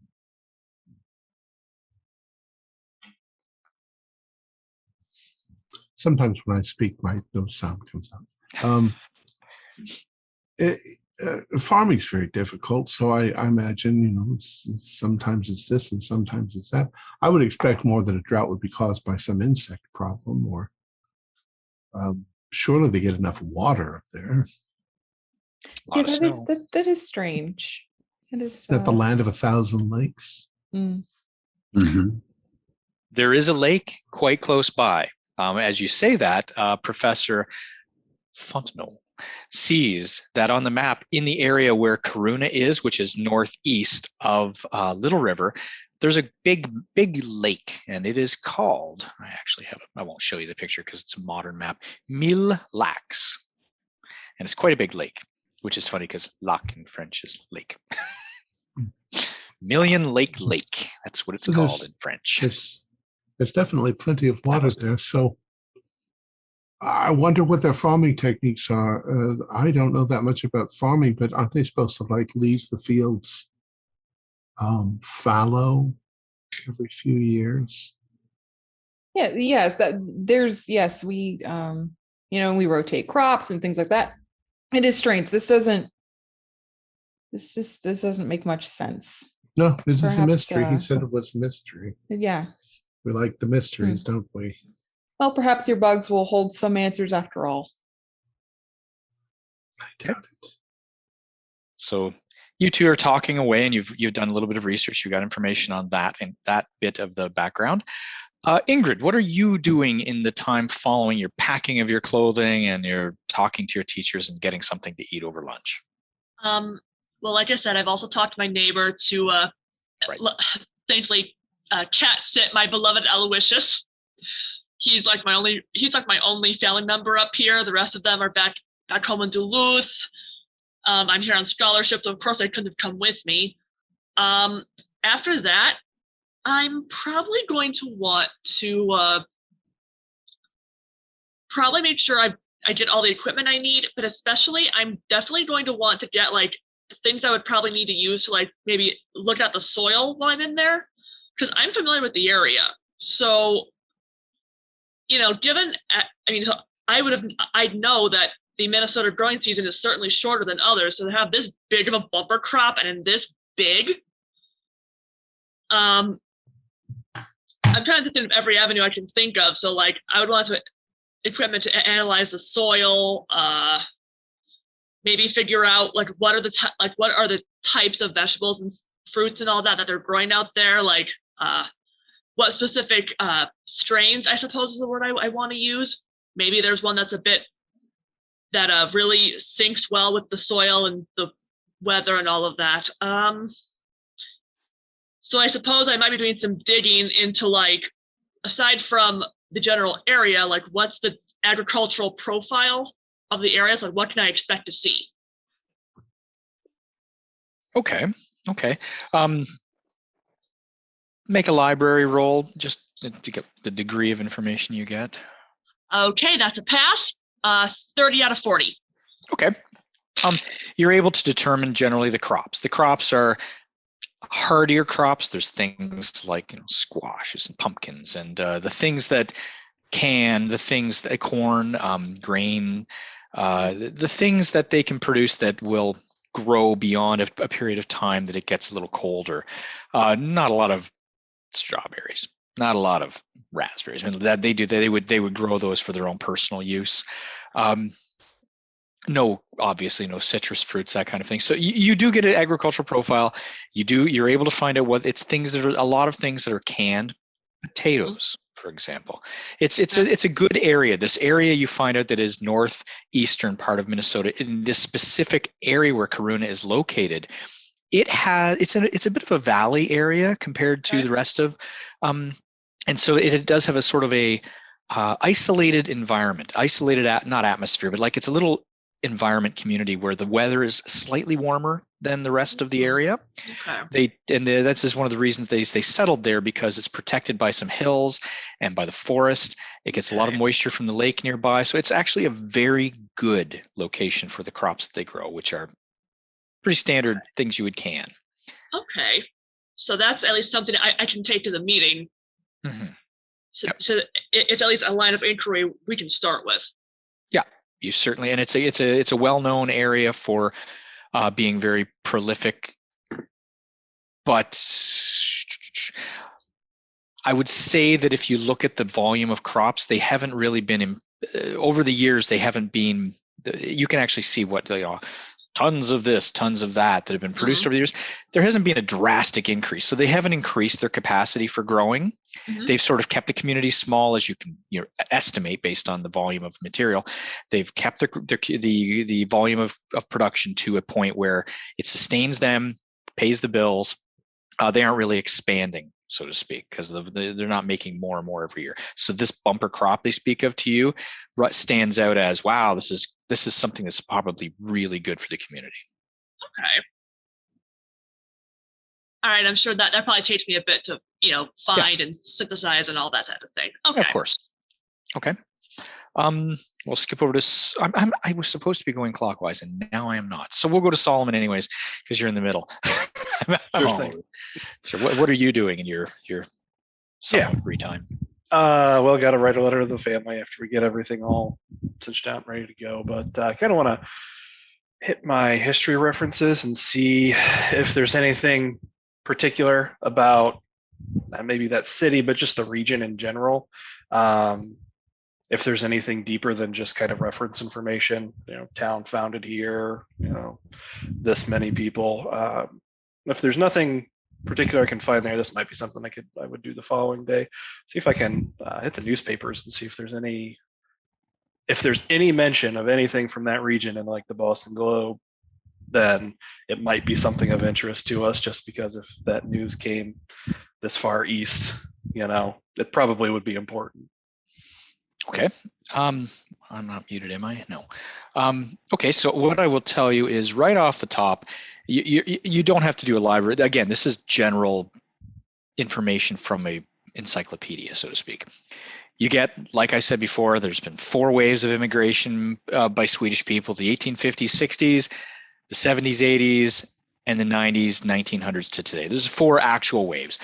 Sometimes when I speak, no sound comes out. Farming's very difficult, so I imagine sometimes it's this and sometimes it's that. I would expect more that a drought would be caused by some insect problem, or surely they get enough water up there. Yeah, that is strange. It is that the land of 1,000 lakes. Mm-hmm. There is a lake quite close by. As you say that, Professor Fontenot sees that on the map in the area where Karuna is, which is northeast of Little River, there's a big lake, and it is called, I won't show you the picture because it's a modern map, Mille Lacs. And it's quite a big lake, which is funny because lac in French is lake. Million Lake. That's what it's called in French. There's definitely plenty of water there. So I wonder what their farming techniques are. I don't know that much about farming, but aren't they supposed to leave the fields fallow every few years? Yeah. Yes. We we rotate crops and things like that. It is strange. This doesn't make much sense. No, this is a mystery. He said it was a mystery. Yeah. We like the mysteries, don't we? Well, perhaps your bugs will hold some answers after all. I doubt it. So you two are talking away, and you've done a little bit of research. You got information on that and that bit of the background. Ingrid, what are you doing in the time following your packing of your clothing and your talking to your teachers and getting something to eat over lunch? Well, like I said, I've also talked to my neighbor to thankfully cat sit my beloved Aloysius. He's like my only family member up here. The rest of them are back home in Duluth. I'm here on scholarship, so of course I couldn't have come with me. After that, I'm probably going to want to probably make sure I get all the equipment I need, but especially I'm definitely going to want to get the things I would probably need to use to maybe look at the soil while I'm in there, because I'm familiar with the area. So, I'd know that the Minnesota growing season is certainly shorter than others. So to have this big of a bumper crop and in this big, I'm trying to think of every avenue I can think of. So I would want equipment to analyze the soil, maybe figure out what are the types of vegetables and fruits and all that they're growing out there, what specific strains, I suppose is the word I want to use. Maybe there's one that's that really syncs well with the soil and the weather and all of that. So I suppose I might be doing some digging into, like, aside from the general area, like, what's the agricultural profile of the areas? Like, what can I expect to see? Okay. Make a library roll just to get the degree of information you get. Okay, that's a pass. 30 out of 40. Okay. You're able to determine generally the crops. The crops are hardier crops. There's things like squashes and pumpkins, and the things that corn, grain, the things that they can produce that will grow beyond a period of time that it gets a little colder. Not a lot of strawberries, not a lot of raspberries. I mean, that they would grow those for their own personal use. Obviously no citrus fruits, that kind of thing. So you do get an agricultural profile. You're able to find out what it's things that are a lot of things that are canned. Potatoes, for example. It's a good area. This area you find out that is northeastern part of Minnesota. In this specific area where Corunna is located, it's a bit of a valley area compared to the rest of, and so it does have a sort of a isolated environment, not atmosphere, but like it's a little environment community where the weather is slightly warmer than the rest of the area. Okay. That's just one of the reasons they settled there, because it's protected by some hills and by the forest. It gets a lot of moisture from the lake nearby, so it's actually a very good location for the crops that they grow, which are pretty standard things you would can. Okay, so that's at least something I can take to the meeting. Mm-hmm. So it's at least a line of inquiry we can start with. Yeah, you certainly, and it's a well-known area for being very prolific. But I would say that if you look at the volume of crops, they haven't really been over the years. They haven't been. You can actually see what tons of this, tons of that have been produced over the years. There hasn't been a drastic increase. So they haven't increased their capacity for growing. They've sort of kept the community small, as you can estimate based on the volume of material. They've kept the volume of production to a point where it sustains them, pays the bills. They aren't really expanding, so to speak, because they're not making more and more every year. So this bumper crop they speak of to you stands out as, wow, this is something that's probably really good for the community. Okay. All right, I'm sure that probably takes me a bit to find and synthesize and all that type of thing. Okay. Of course. Okay. We'll skip over to. I was supposed to be going clockwise, and now I am not. So we'll go to Solomon anyways, because you're in the middle. So what are you doing in your free time? Well, got to write a letter to the family after we get everything all stitched out and ready to go. But I kind of want to hit my history references and see if there's anything particular about maybe that city, but just the region in general. If there's anything deeper than just kind of reference information, town founded here, this many people. If there's nothing particular I can find there, this might be something I would do the following day. See if I can hit the newspapers and see if there's any mention of anything from that region in like the Boston Globe. Then it might be something of interest to us, just because if that news came this far east, it probably would be important. Okay. I'm not muted, am I? No. Okay, so what I will tell you is right off the top, you don't have to do a library. Again, this is general information from a encyclopedia, so to speak. You get, like I said before, there's been 4 waves of immigration by Swedish people: the 1850s, 60s, the 70s, 80s, and the 90s, 1900s to today. There's 4 actual waves.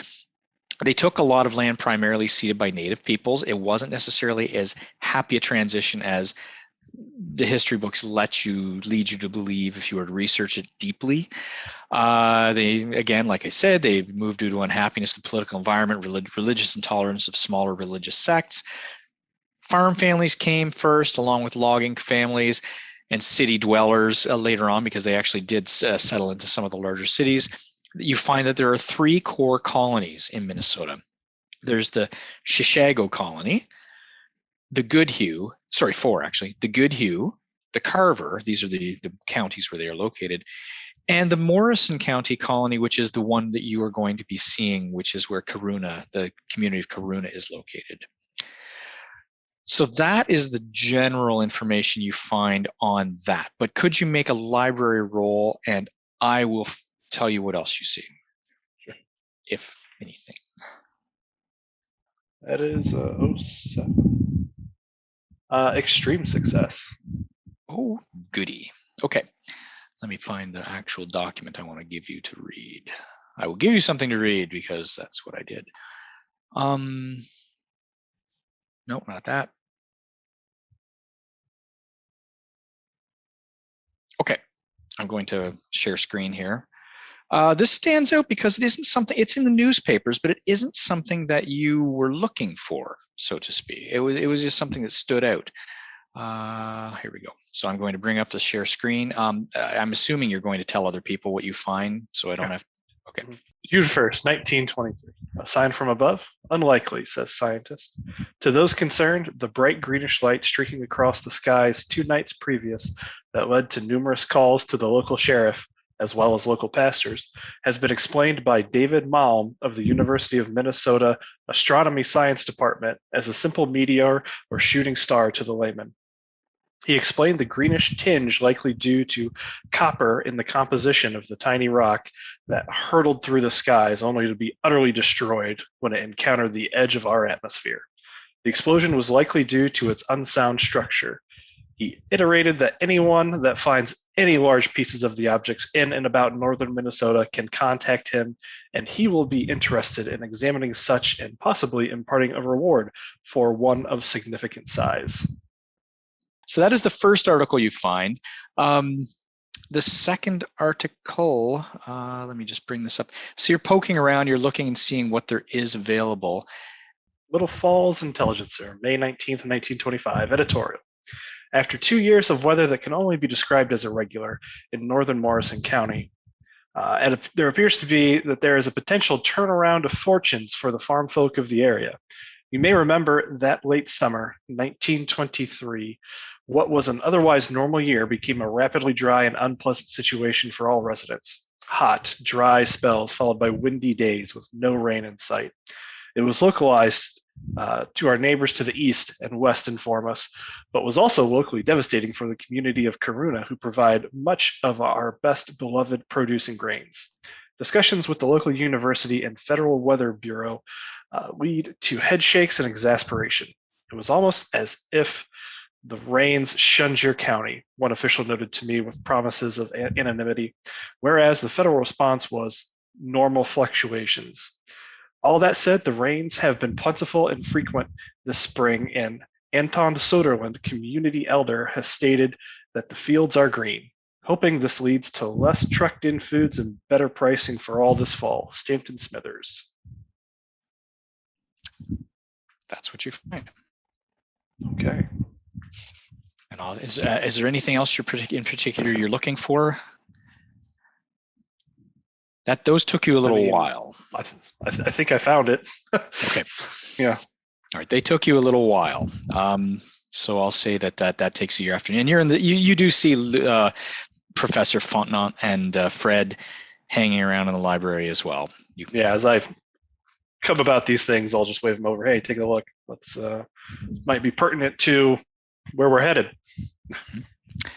They took a lot of land primarily ceded by native peoples. It wasn't necessarily as happy a transition as the history books lead you to believe if you were to research it deeply. They, again, like I said, they moved due to unhappiness with the political environment, religious intolerance of smaller religious sects. Farm families came first, along with logging families and city dwellers later on, because they actually did settle into some of the larger cities. You find that there are 3 core colonies in Minnesota. There's the Chisago colony, the Goodhue, 4 actually, the Goodhue, the Carver. These are the counties where they are located. And the Morrison County colony, which is the one that you are going to be seeing, which is where Corunna, the community of Corunna, is located. So that is the general information you find on that. But could you make a library roll, and I will tell you what else you see, if anything. That is 07. Extreme success. Oh, goody. Okay. Let me find the actual document I want to give you to read. I will give you something to read because that's what I did. No, not that. Okay, I'm going to share screen here. This stands out because it isn't something, it's in the newspapers, but it isn't something that you were looking for, so to speak. It was just something that stood out. Here we go. So I'm going to bring up the share screen. I'm assuming you're going to tell other people what you find, so I don't have. Okay. June 1st, 1923. A sign from above? Unlikely, says scientist. To those concerned, the bright greenish light streaking across the skies 2 nights previous that led to numerous calls to the local sheriff, as well as local pastors, has been explained by David Malm of the University of Minnesota Astronomy Science Department as a simple meteor or shooting star to the layman. He explained the greenish tinge likely due to copper in the composition of the tiny rock that hurtled through the skies only to be utterly destroyed when it encountered the edge of our atmosphere. The explosion was likely due to its unsound structure. He iterated that anyone that finds any large pieces of the objects in and about northern Minnesota can contact him, and he will be interested in examining such and possibly imparting a reward for one of significant size. So that is the first article you find. The second article, let me just bring this up. So you're poking around, you're looking and seeing what there is available. Little Falls Intelligencer, May 19th, 1925, editorial. After 2 years of weather that can only be described as irregular in northern Morrison County, there appears to be that there is a potential turnaround of fortunes for the farm folk of the area. You may remember that late summer, 1923, what was an otherwise normal year became a rapidly dry and unpleasant situation for all residents. Hot, dry spells followed by windy days with no rain in sight. It was localized to our neighbors to the east and west inform us, but was also locally devastating for the community of Corunna, who provide much of our best beloved produce and grains. Discussions with the local university and Federal Weather Bureau lead to head shakes and exasperation. It was almost as if the rains shunned your county, one official noted to me with promises of anonymity, whereas the federal response was normal fluctuations. All that said, the rains have been plentiful and frequent this spring, and Anton Soderlund, community elder, has stated that the fields are green, hoping this leads to less trucked-in foods and better pricing for all this fall. Stanton Smithers. That's what you find. Okay. And is there anything else in particular you're looking for? Those took you a little while. I think I found it. Okay. Yeah. All right. They took you a little while. So I'll say that takes you your afternoon. And you're in you do see Professor Fontenot and Fred hanging around in the library as well. Yeah. As I've come about these things, I'll just wave them over. Hey, take a look. Let's might be pertinent to where we're headed.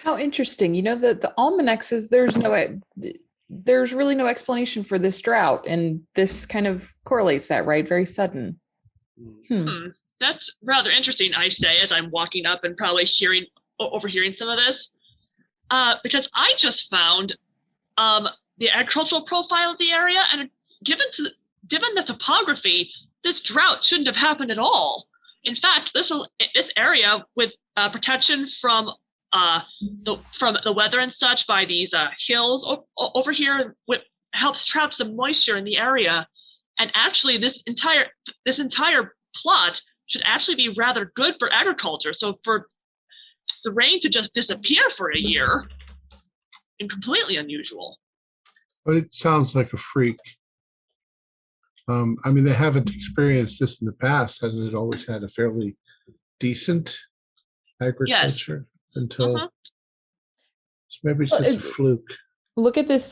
How interesting. You know, the almanac says there's really no explanation for this drought, and this kind of correlates that, right? Very sudden. That's rather interesting, I say, as I'm walking up and probably overhearing some of this, because I just found the agricultural profile of the area, and given the topography, this drought shouldn't have happened at all. In fact, this area with protection from the weather and such by these hills over here helps trap some moisture in the area, and actually this entire plot should actually be rather good for agriculture. So for the rain to just disappear for a year, and completely unusual. But it sounds like a freak. I mean, they haven't experienced this in the past. Hasn't it always had a fairly decent agriculture until So maybe it's just a fluke. Look at this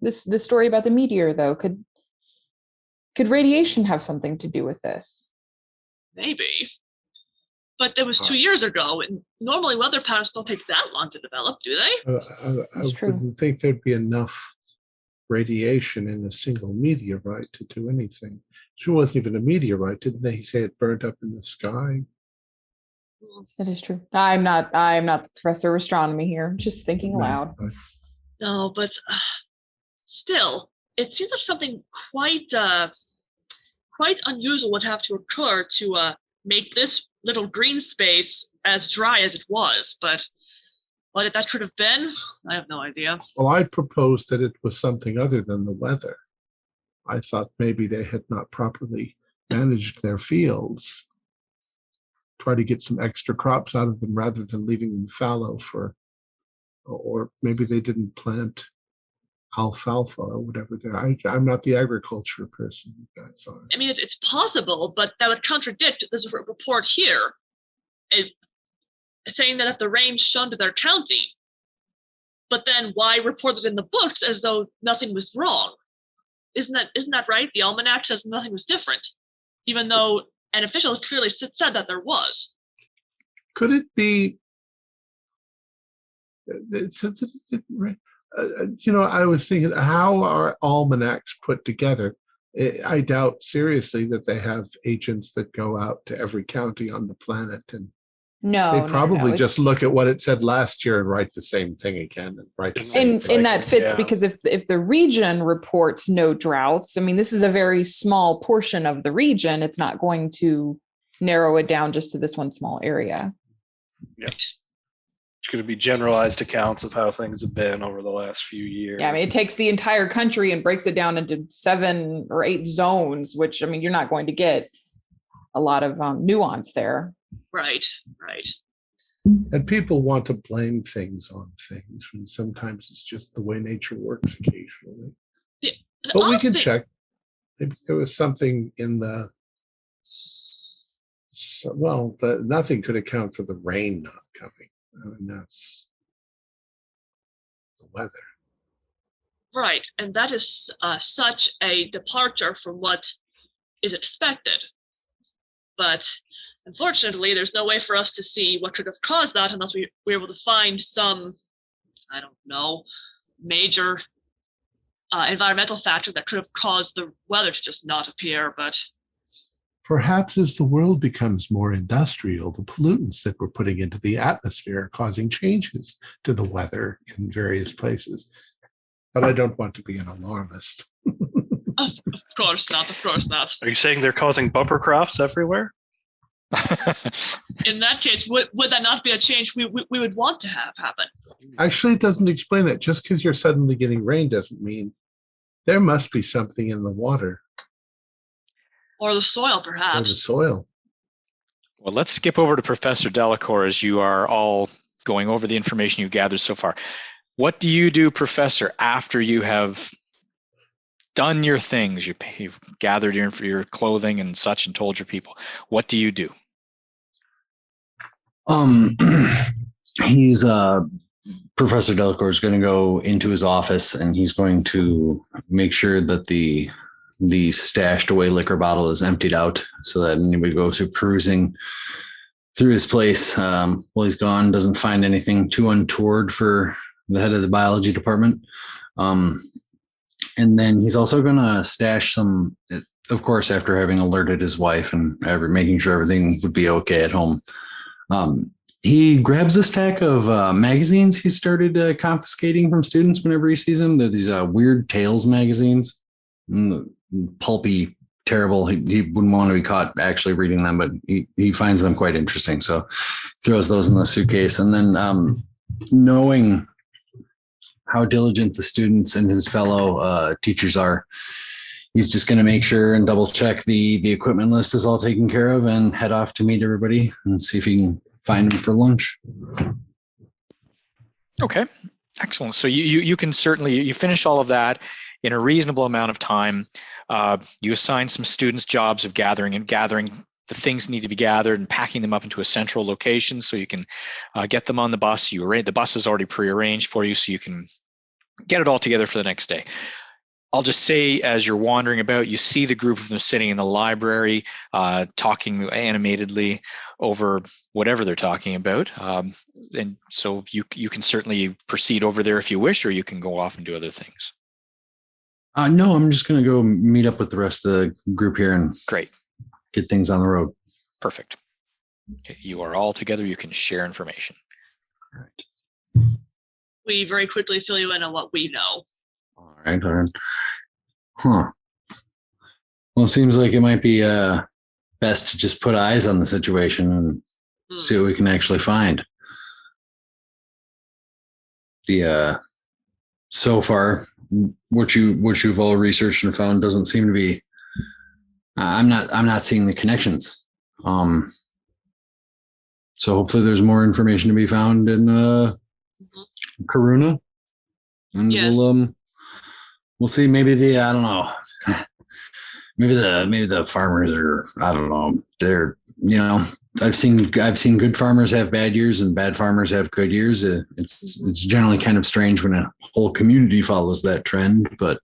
this story about the meteor, though. Could radiation have something to do with this? Maybe. But it was 2 years ago, and normally weather patterns don't take that long to develop, do they? I wouldn't think there'd be enough radiation in a single meteorite to do anything. It wasn't even a meteorite, didn't they say it burned up in the sky? That is true. I'm not the professor of astronomy here. I'm just thinking aloud. No, but still, it seems like something quite unusual would have to occur to make this little green space as dry as it was. But what that could have been, I have no idea. Well, I proposed that it was something other than the weather. I thought maybe they had not properly managed their fields. Try to get some extra crops out of them rather than leaving them fallow or maybe they didn't plant alfalfa or whatever. I'm not the agriculture person. That's all. I mean, it's possible, but that would contradict this report here, saying that if the rain shunned their county. But then why report it in the books as though nothing was wrong? Isn't that right? The almanac says nothing was different, even though an official clearly said that there was. Could it be? I was thinking, how are almanacs put together? I doubt seriously that they have agents that go out to every county on the planet, and they probably just look at what it said last year and write the same thing again and write the same thing. And that fits because if the region reports no droughts, I mean, this is a very small portion of the region. It's not going to narrow it down just to this one small area. Yeah. It's going to be generalized accounts of how things have been over the last few years. Yeah, I mean, it takes the entire country and breaks it down into 7 or 8 zones, which, I mean, you're not going to get a lot of nuance there. Right. And people want to blame things on things when sometimes it's just the way nature works occasionally. But we can check. Maybe there was something in nothing could account for the rain not coming. I mean, that's the weather. Right, and that is such a departure from what is expected. But unfortunately, there's no way for us to see what could have caused that unless we were able to find some, I don't know, major environmental factor that could have caused the weather to just not appear. But perhaps as the world becomes more industrial, the pollutants that we're putting into the atmosphere are causing changes to the weather in various places. But I don't want to be an alarmist. Of course not. Are you saying they're causing bumper crops everywhere? In that case, would that not be a change we would want to have happen? Actually, it doesn't explain that. Just because you're suddenly getting rain doesn't mean there must be something in the water. Or the soil, perhaps. Or the soil. Well, let's skip over to Professor Delacour as you are all going over the information you gathered so far. What do you do, Professor, after you have done your things? You've gathered your clothing and such and told your people. What do you do? He's Professor Delacour is going to go into his office and he's going to make sure that the stashed away liquor bottle is emptied out so that anybody goes through perusing through his place while he's gone doesn't find anything too untoward for the head of the biology department. And then he's also going to stash some, of course, after having alerted his wife and making sure everything would be okay at home. He grabs a stack of magazines he started confiscating from students whenever he sees them. They're these Weird Tales magazines. Pulpy, terrible. He wouldn't want to be caught actually reading them, but he finds them quite interesting. So throws those in the suitcase. And then knowing how diligent the students and his fellow teachers are, he's just going to make sure and double check the equipment list is all taken care of and head off to meet everybody and see if he can find them for lunch. Okay, excellent. So you can certainly, you finish all of that in a reasonable amount of time. You assign some students jobs of gathering the the things need to be gathered and packing them up into a central location so you can get them on the bus. The bus is already prearranged for you, so you can get it all together for the next day. I'll just say, as you're wandering about, you see the group of them sitting in the library, talking animatedly over whatever they're talking about. And so you can certainly proceed over there if you wish, or you can go off and do other things. No, I'm just going to go meet up with the rest of the group here and Great. Get things on the road. Perfect. Okay, you are all together. You can share information. All right. We very quickly fill you in on what we know. All right. Huh. Well, it seems like it might be best to just put eyes on the situation and see what we can actually find. So far, what you've all researched and found doesn't seem to be. I'm not seeing the connections. So hopefully there's more information to be found in Karuna, and yes. We'll see. Maybe I don't know. Maybe the farmers are, I don't know. They're, I've seen good farmers have bad years and bad farmers have good years. It's generally kind of strange when a whole community follows that trend, but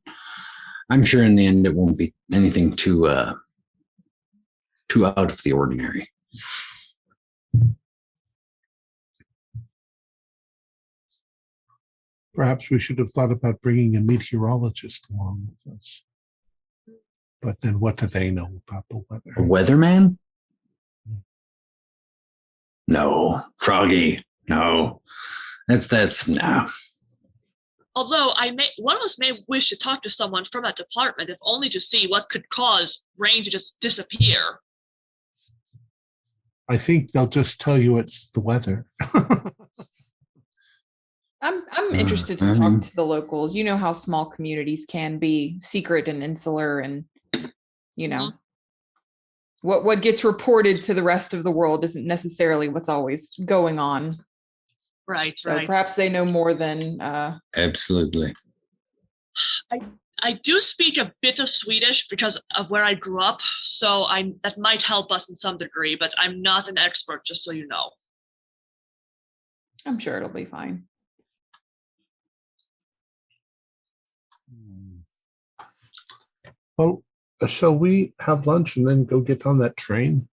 I'm sure in the end it won't be anything too out of the ordinary. Perhaps we should have thought about bringing a meteorologist along with us. But then what do they know about the weather? A weatherman? No. Froggy. No. That's no. Although one of us may wish to talk to someone from that department, if only to see what could cause rain to just disappear. I think they'll just tell you it's the weather. I'm interested to talk to the locals. You know how small communities can be secret and insular, and what gets reported to the rest of the world isn't necessarily what's always going on. Right, so perhaps they know more than Absolutely. I do speak a bit of Swedish because of where I grew up, so that might help us in some degree, but I'm not an expert, just so you know. I'm sure it'll be fine. Well, shall we have lunch and then go get on that train?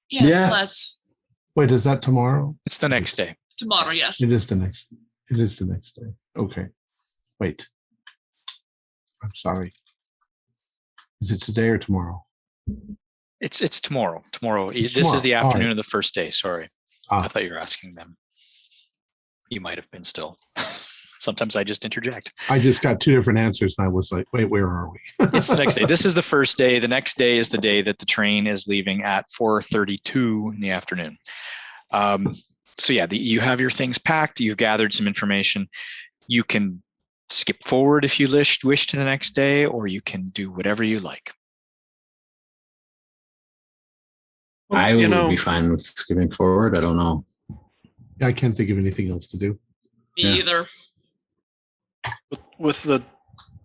Yes, let's. Wait, is that tomorrow? It's the next day. Tomorrow, yes. It is the next day. Okay. Wait. I'm sorry. Is it today or tomorrow? It's tomorrow. Tomorrow. This is the afternoon of the first day. Sorry. I thought you were asking them. You might have been still. Sometimes I just interject. I just got two different answers and I was like, wait, where are we? It's the next day. This is the first day. The next day is the day that the train is leaving at 4:32 in the afternoon. So yeah, you have your things packed. You've gathered some information. You can skip forward if you wish to the next day, or you can do whatever you like. I would be fine with skipping forward. I don't know. I can't think of anything else to do. Me either. With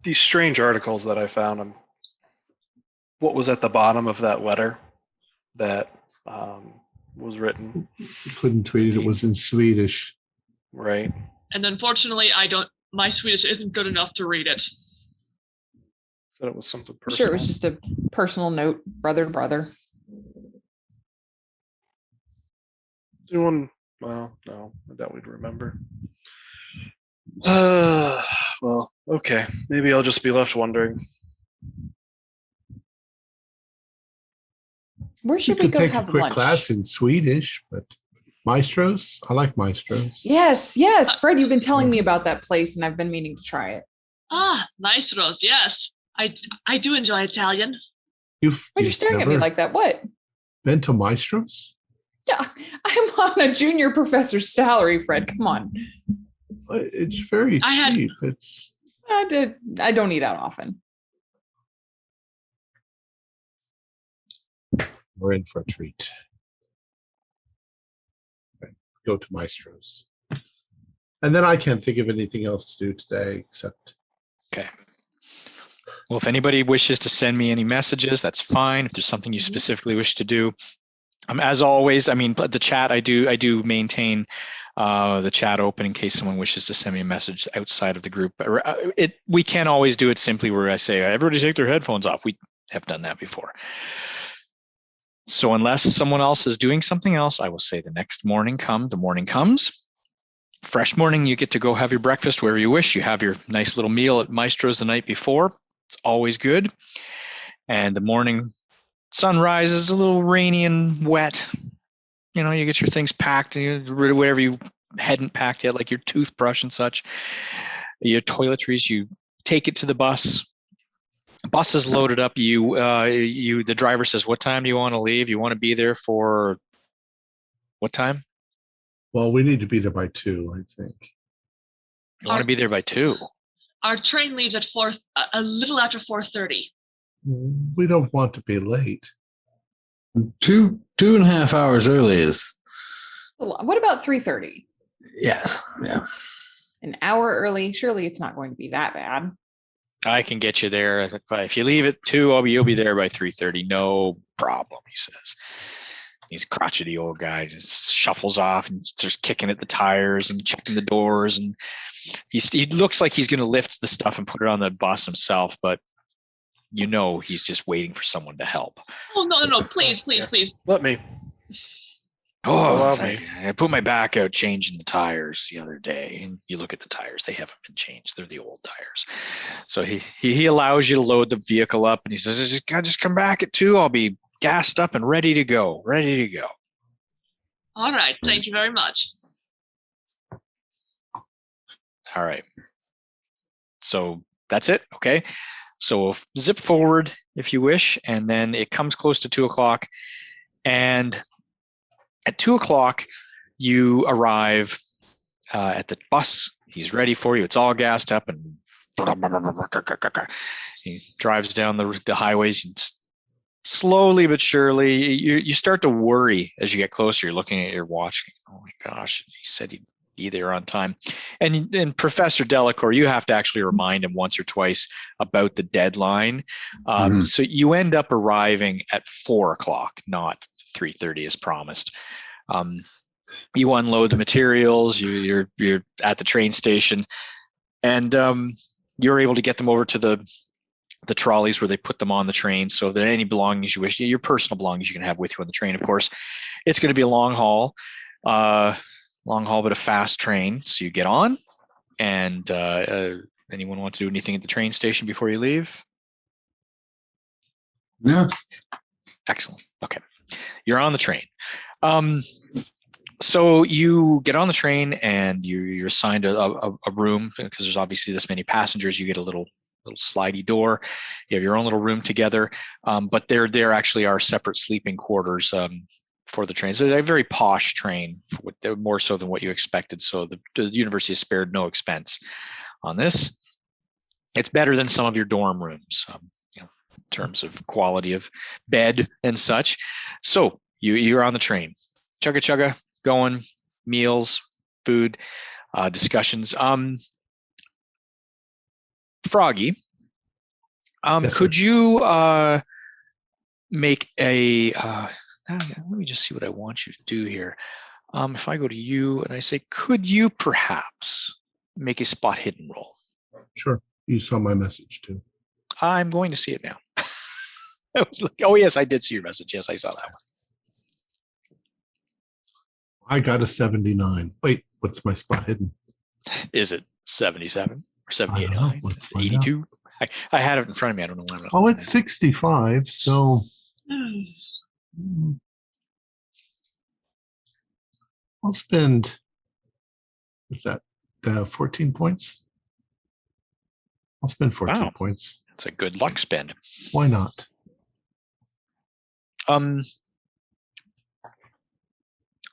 these strange articles that I found, what was at the bottom of that letter that was written? You couldn't read it. It was in Swedish. Right. And unfortunately, my Swedish isn't good enough to read it. So it was something personal. Sure, it was just a personal note, brother to brother. Well, no, I doubt we'd remember. Well, okay. Maybe I'll just be left wondering. Where should we go take have a quick lunch? class in Swedish, but Maestros? I like Maestros. Yes. Fred, you've been telling me about that place and I've been meaning to try it. Maestros, yes. I do enjoy Italian. You're staring at me like that. What? Been to Maestros? Yeah, I'm on a junior professor's salary, Fred. Come on. It's very cheap. I don't eat out often. We're in for a treat. Go to Maestros. And then I can't think of anything else to do today except. Okay. Well, if anybody wishes to send me any messages, that's fine. If there's something you specifically wish to do, as always, I mean, the chat, I do maintain the chat open in case someone wishes to send me a message outside of the group. We can't always do it simply where I say, everybody take their headphones off. We have done that before. So unless someone else is doing something else, I will say the next morning the morning comes. Fresh morning, you get to go have your breakfast wherever you wish. You have your nice little meal at Maestro's the night before. It's always good. And the morning sun rises a little rainy and wet. You get your things packed, and you rid of whatever you hadn't packed yet, like your toothbrush and such, your toiletries. You take it to the bus. Bus is loaded up. The driver says, "What time do you want to leave? You want to be there for what time?" Well, we need to be there by 2, I think. You want to be there by 2. Our train leaves at a little after 4:30. We don't want to be late. 2.5 hours early is. What about 3:30? Yes. Yeah. An hour early. Surely it's not going to be that bad. I can get you there. If you leave at 2, you'll be there by 3:30. No problem, he says. He's crotchety old guy, just shuffles off and starts kicking at the tires and checking the doors. And he looks like he's going to lift the stuff and put it on the bus himself, but he's just waiting for someone to help. Oh, no, please. Let me. Oh, I put my back out changing the tires the other day, and you look at the tires; they haven't been changed. They're the old tires. So he allows you to load the vehicle up, and he says, "Just come back at 2. I'll be gassed up and ready to go. All right. Thank you very much. All right. So that's it. Okay. So we'll zip forward if you wish, and then it comes close to 2:00, and at 2:00, you arrive at the bus. He's ready for you. It's all gassed up, and he drives down the highways. And slowly but surely, you start to worry as you get closer. You're looking at your watch. Oh my gosh, he said he'd be there on time. And Professor Delacour, you have to actually remind him once or twice about the deadline. So you end up arriving at 4:00, not 3:30 as promised. You unload the materials. You're at the train station, and you're able to get them over to the trolleys where they put them on the train. So if there are any belongings you wish, your personal belongings you can have with you on the train, of course. It's going to be a long haul, but a fast train. So you get on, and anyone want to do anything at the train station before you leave? No. Excellent. Okay. You're on the train. So you get on the train, and you're assigned a room because there's obviously this many passengers. You get a little slidey door. You have your own little room together, but there actually are separate sleeping quarters for the train. So it's a very posh train, more so than what you expected. So the university has spared no expense on this. It's better than some of your dorm rooms, in terms of quality of bed and such. So you're on the train, chugga, going, meals, food, discussions. Froggy, Yes, could you make a? Let me just see what I want you to do here. If I go to you and I say, could you perhaps make a spot hidden roll? Sure. You saw my message too. I'm going to see it now. I was like, oh yes, I did see your message. Yes, I saw that one. I got a 79. Wait, what's my spot hidden? Is it 77 or 78? I don't know. Let's find 82? I had it in front of me. I don't know why. Oh, it's 65. So I'll spend, what's that? 14 points? I'll spend 14 points. It's a good luck spend. Why not?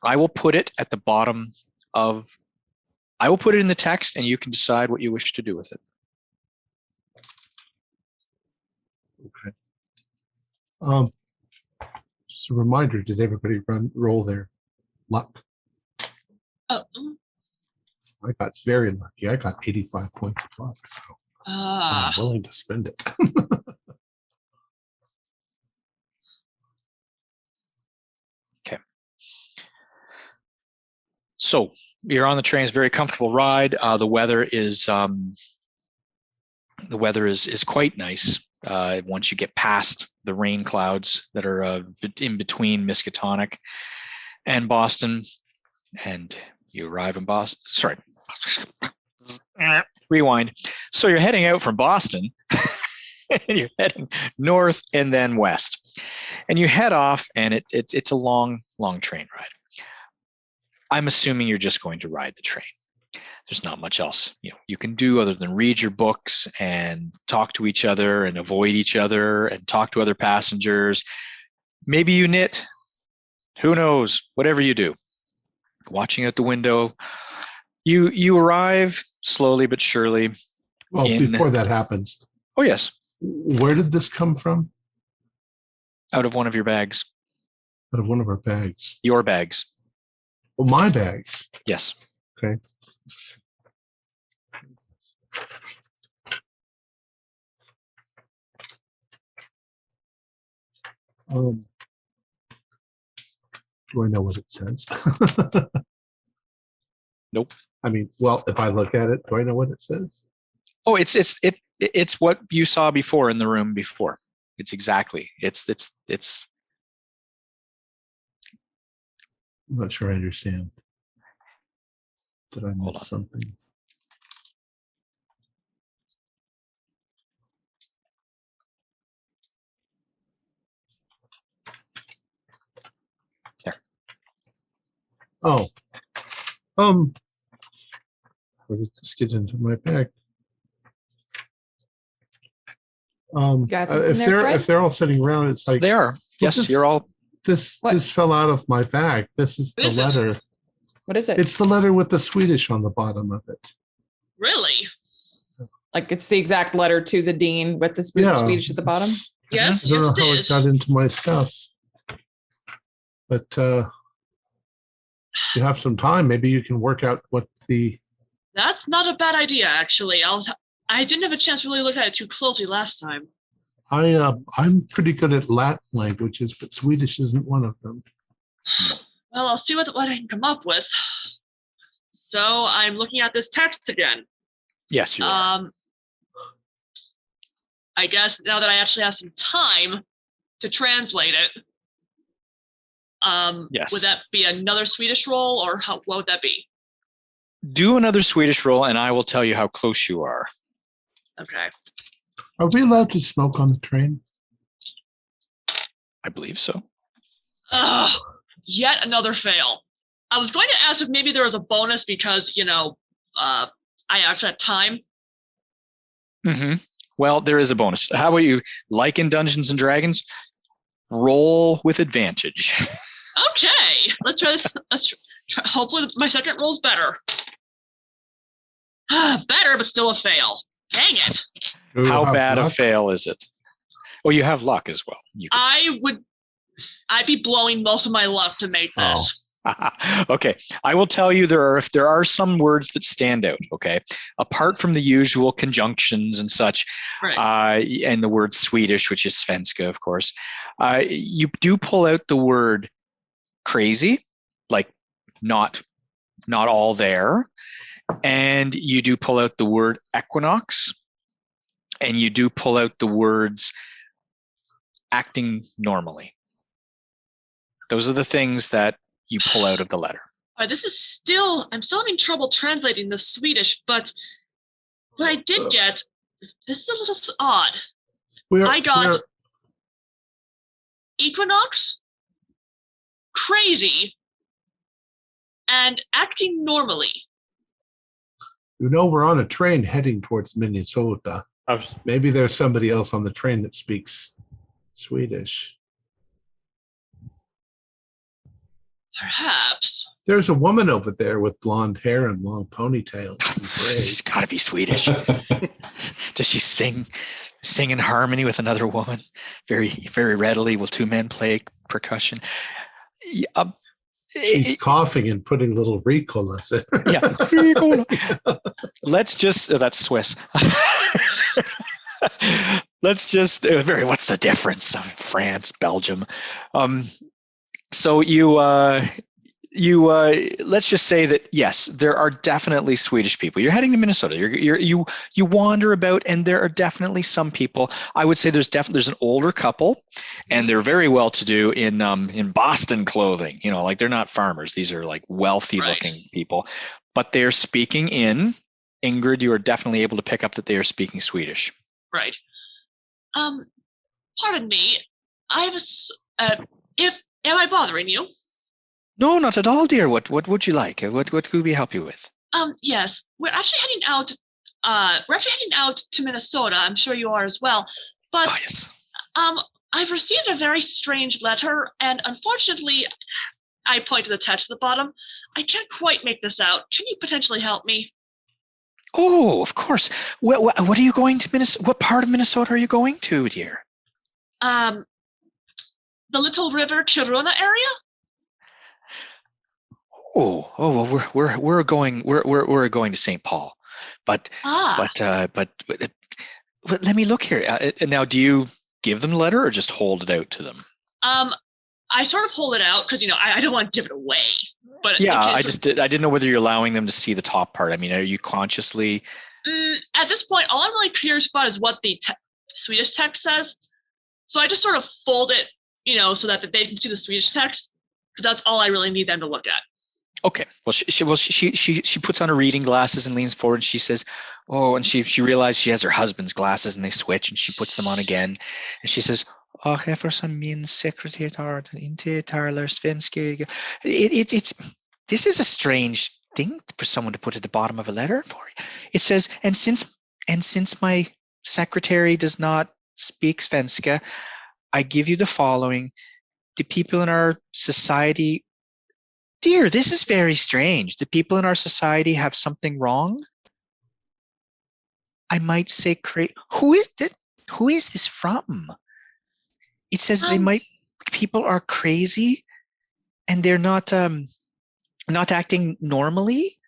I will put it at the bottom of, I will put it in the text, and you can decide what you wish to do with it. Okay. Just a reminder, did everybody roll their luck? Oh. I got very lucky. I got 85 points of luck. So I'm willing to spend it. Okay. So you're on the train. It's a very comfortable ride. The weather is quite nice. Once you get past the rain clouds that are in between Miskatonic and Boston, and you arrive in Boston. Sorry, rewind. So you're heading out from Boston, and you're heading north and then west, and you head off, and it's a long train ride. I'm assuming you're just going to ride the train. There's not much else you can do other than read your books and talk to each other and avoid each other and talk to other passengers. Maybe you knit. Who knows? Whatever you do. Watching out the window. You arrive slowly but surely. Well, before that happens. Oh, yes. Where did this come from? Out of one of your bags. Out of one of our bags. Your bags. Well, my bags. Yes. Okay. Do I know what it says? Nope. I mean, well, if I look at it, do I know what it says? Oh, it's what you saw before in the room before. It's exactly. It's. I'm not sure I understand. Did I miss something? There. Oh. Where did this get into my bag? If they're all sitting around, it's like they are. Yes, you're all. This fell out of my bag. This is the letter. What is it? It's the letter with the Swedish on the bottom of it. Really? Like it's the exact letter to the dean with the Swedish at the bottom? Yes, I don't know how it got into my stuff. But you have some time. Maybe you can work out what the... That's not a bad idea, actually. I didn't have a chance to really look at it too closely last time. I'm pretty good at Latin languages, but Swedish isn't one of them. Well, I'll see what I can come up with. So I'm looking at this text again. Yes, you are. I guess now that I actually have some time to translate it, yes. Would that be another Swedish roll, or what would that be? Do another Swedish roll, and I will tell you how close you are. Okay. Are we allowed to smoke on the train? I believe so. Yet another fail. I was going to ask if maybe there was a bonus because, I actually had time. Mm-hmm. Well, there is a bonus. How about you, like in Dungeons and Dragons, roll with advantage? Okay. Let's try this. Hopefully my second roll's better. Better, but still a fail. Dang it. Ooh, how bad luck? A fail is it? Oh, you have luck as well. I'd be blowing most of my luck to make this. Okay, I will tell you there are some words that stand out. Okay, apart from the usual conjunctions and such, right. And the word Swedish, which is svenska, of course, you do pull out the word crazy, like not all there, and you do pull out the word equinox, and you do pull out the words acting normally. Those are the things that you pull out of the letter. I'm still having trouble translating the Swedish, but what I did get, this is a little odd. I got equinox, crazy, and acting normally. We're on a train heading towards Minnesota. Maybe there's somebody else on the train that speaks Swedish. Perhaps. There's a woman over there with blonde hair and long ponytails. She's got to be Swedish. Does she sing in harmony with another woman? Very, very readily will two men play percussion. She's coughing and putting little Ricolas in. Yeah, Ricola. Let's just that's Swiss. Let's just what's the difference? France, Belgium. So you let's just say that yes, there are definitely Swedish people. You're heading to Minnesota. You wander about, and there are definitely some people. I would say there's an older couple, and they're very well to do in Boston clothing. Like they're not farmers. These are like wealthy looking people, but they're speaking in Ingrid. You are definitely able to pick up that they are speaking Swedish. Right. Pardon me. I have am I bothering you? No, not at all, dear. What would you like? What could we help you with? Yes, we're actually heading out. We're actually heading out to Minnesota. I'm sure you are as well. But yes. I've received a very strange letter, and unfortunately, I point to the text at the bottom. I can't quite make this out. Can you potentially help me? Oh, of course. What are you going to Minnesota? What part of Minnesota are you going to, dear? The Little River Kiruna area. Oh, well, we're going to St. Paul, but let me look here. Now, do you give them the letter or just hold it out to them? I sort of hold it out because I don't want to give it away. But yeah, I didn't know whether you're allowing them to see the top part. I mean, are you consciously? At this point, all I'm really curious about is what the Swedish text says. So I just sort of fold it, so that they can see the Swedish text, because that's all I really need them to look at. Okay. Well, she puts on her reading glasses and leans forward. And she says, "Oh," and she realizes she has her husband's glasses, and they switch, and she puts them on again, and she says, "Oh, eftersom min sekreterare inte talar svenska." This is a strange thing for someone to put at the bottom of a letter for you. It says, and since my secretary does not speak svenska, I give you the following: the people in our society. Dear, this is very strange. The people in our society have something wrong. I might say, who is this from? It says people are crazy, and they're not acting normally,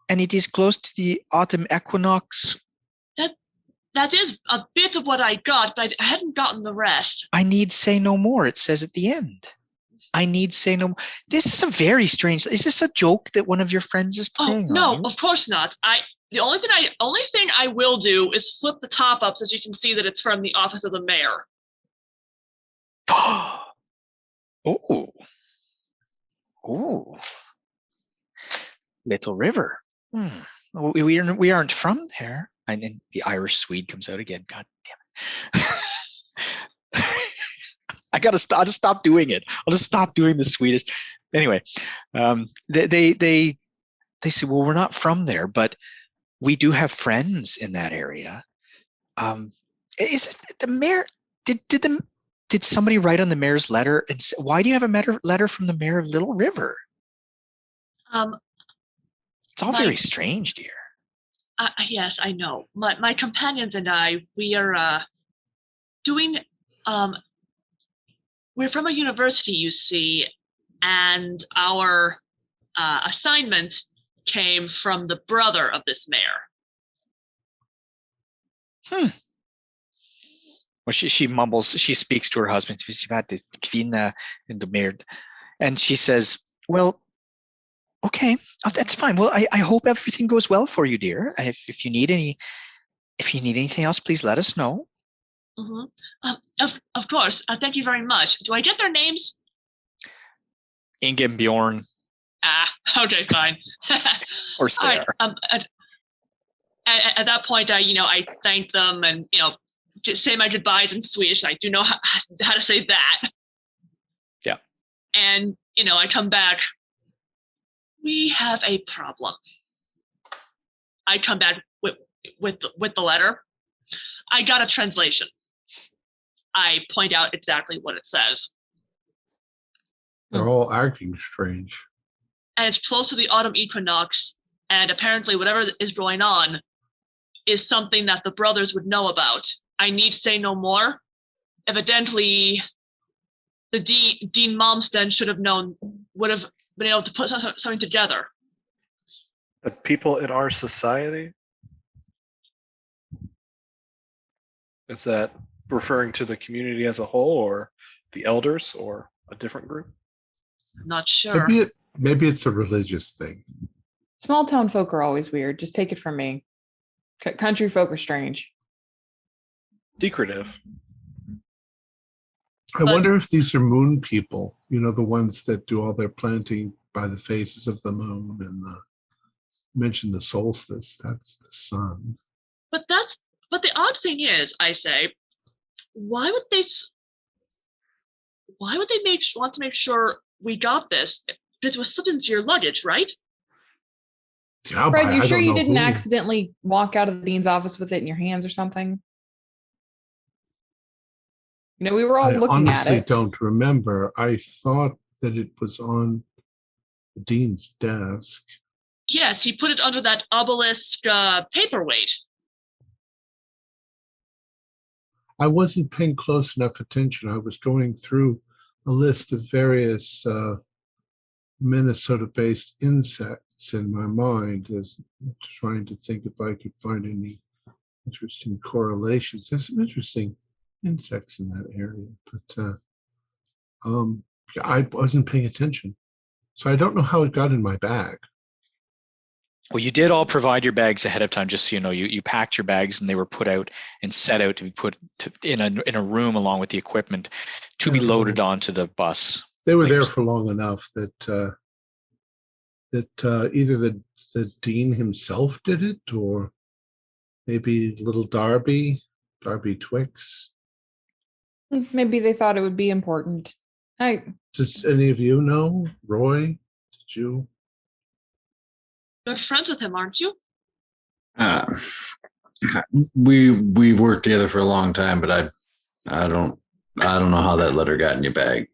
and it is close to the autumn equinox. That is a bit of what I got, but I hadn't gotten the rest. I need say no more. It says at the end. I need say no more. This is a very strange. Is this a joke that one of your friends is playing? Oh no, of course not. The only thing I will do is flip the top up so you can see that it's from the office of the mayor. Oh. Little River. We aren't from there. And then the Irish Swede comes out again. God damn it. I'll just stop doing it. I'll just stop doing the Swedish. Anyway, they say, well, we're not from there, but we do have friends in that area. Is it the mayor? Did somebody write on the mayor's letter and say, why do you have a letter from the mayor of Little River? It's all very strange, dear. Yes, I know. My companions and I, we are doing. We're from a university, you see, and our assignment came from the brother of this mayor. Well, she mumbles. She speaks to her husband. And she says, "Well, okay, that's fine. Well, I hope everything goes well for you, dear. If you need anything else, please let us know." Mm-hmm. Of course. Thank you very much. Do I get their names? Inge and Bjorn. Okay, fine. Of course they are. At that point, I thank them and just say my goodbyes in Swedish. I do know how to say that. Yeah. And I come back. We have a problem. I come back with the letter. I got a translation. I point out exactly what it says. They're all acting strange. And it's close to the autumn equinox, and apparently whatever is going on is something that the brothers would know about. I need say no more. Evidently, the Dean Malmsten would have been able to put something together. The people in our society? Is that referring to the community as a whole, or the elders, or a different group? I'm not sure. Maybe it's a religious thing. Small town folk are always weird. Just take it from me. Country folk are strange. Secretive. I wonder if these are moon people, the ones that do all their planting by the phases of the moon and mention the solstice. That's the sun. But the odd thing is, I say, why would they want to make sure we got this? It was slipped into your luggage, right? Yeah, Fred, you sure you didn't accidentally walk out of the dean's office with it in your hands or something? We were all looking at it. I honestly don't remember. I thought that it was on the dean's desk. Yes, he put it under that obelisk paperweight. I wasn't paying close enough attention. I was going through a list of various Minnesota-based insects in my mind, as trying to think if I could find any interesting correlations. There's some interesting insects in that area, but I wasn't paying attention, so I don't know how it got in my bag. Well, you did all provide your bags ahead of time, just so you know. You packed your bags, and they were put out and set out to be put in a room along with the equipment to be loaded onto the bus. They were there for long enough that either the dean himself did it, or maybe little Darby Twix. Maybe they thought it would be important. Does any of you know? Roy, did you? You're friends with him, aren't you? We've worked together for a long time, but I don't know how that letter got in your bag.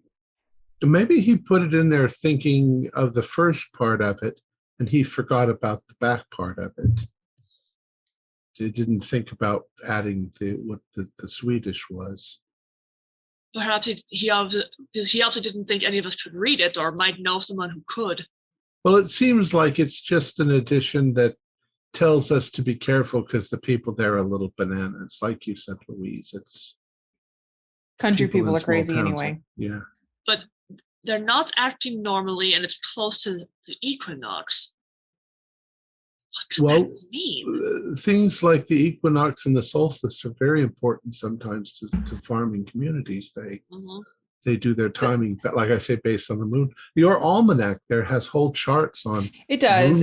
Maybe he put it in there thinking of the first part of it, and he forgot about the back part of it. He didn't think about adding what the Swedish was. Perhaps he also didn't think any of us could read it, or might know someone who could. Well, it seems like it's just an addition that tells us to be careful because the people there are a little bananas. Like you said, Louise, it's country people are crazy towns. Anyway. Yeah. But they're not acting normally, and it's close to the equinox. What could that mean? Things like the equinox and the solstice are very important sometimes to farming communities. They do their timing, like I say, based on the moon. Your almanac there has whole charts on. It does.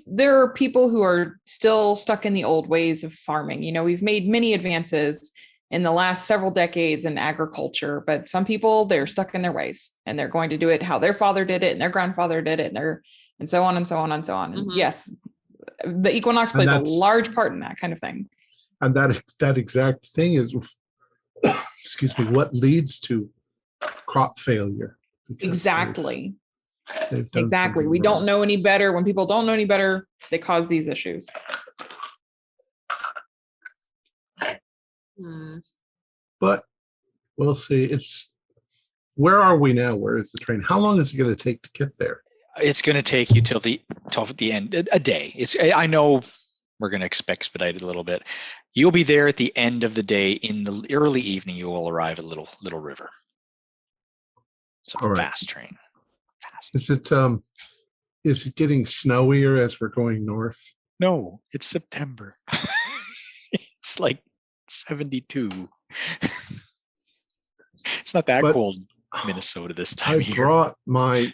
There are people who are still stuck in the old ways of farming. We've made many advances in the last several decades in agriculture, but some people, they're stuck in their ways, and they're going to do it how their father did it and their grandfather did it, and so on and so on and so on. And yes, the equinox plays a large part in that kind of thing. And that exact thing is, excuse me, what leads to crop failure. Exactly. Exactly. We don't know any better. When people don't know any better, they cause these issues. But we'll see. Where are we now? Where is the train? How long is it going to take to get there? It's going to take you till the end, a day. I know we're going to expedite it a little bit. You'll be there at the end of the day. In the early evening, you will arrive at Little River. It's a fast train. Is it getting snowier as we're going north? No, it's September. It's like 72. It's not that cold in Minnesota this time of year. I brought my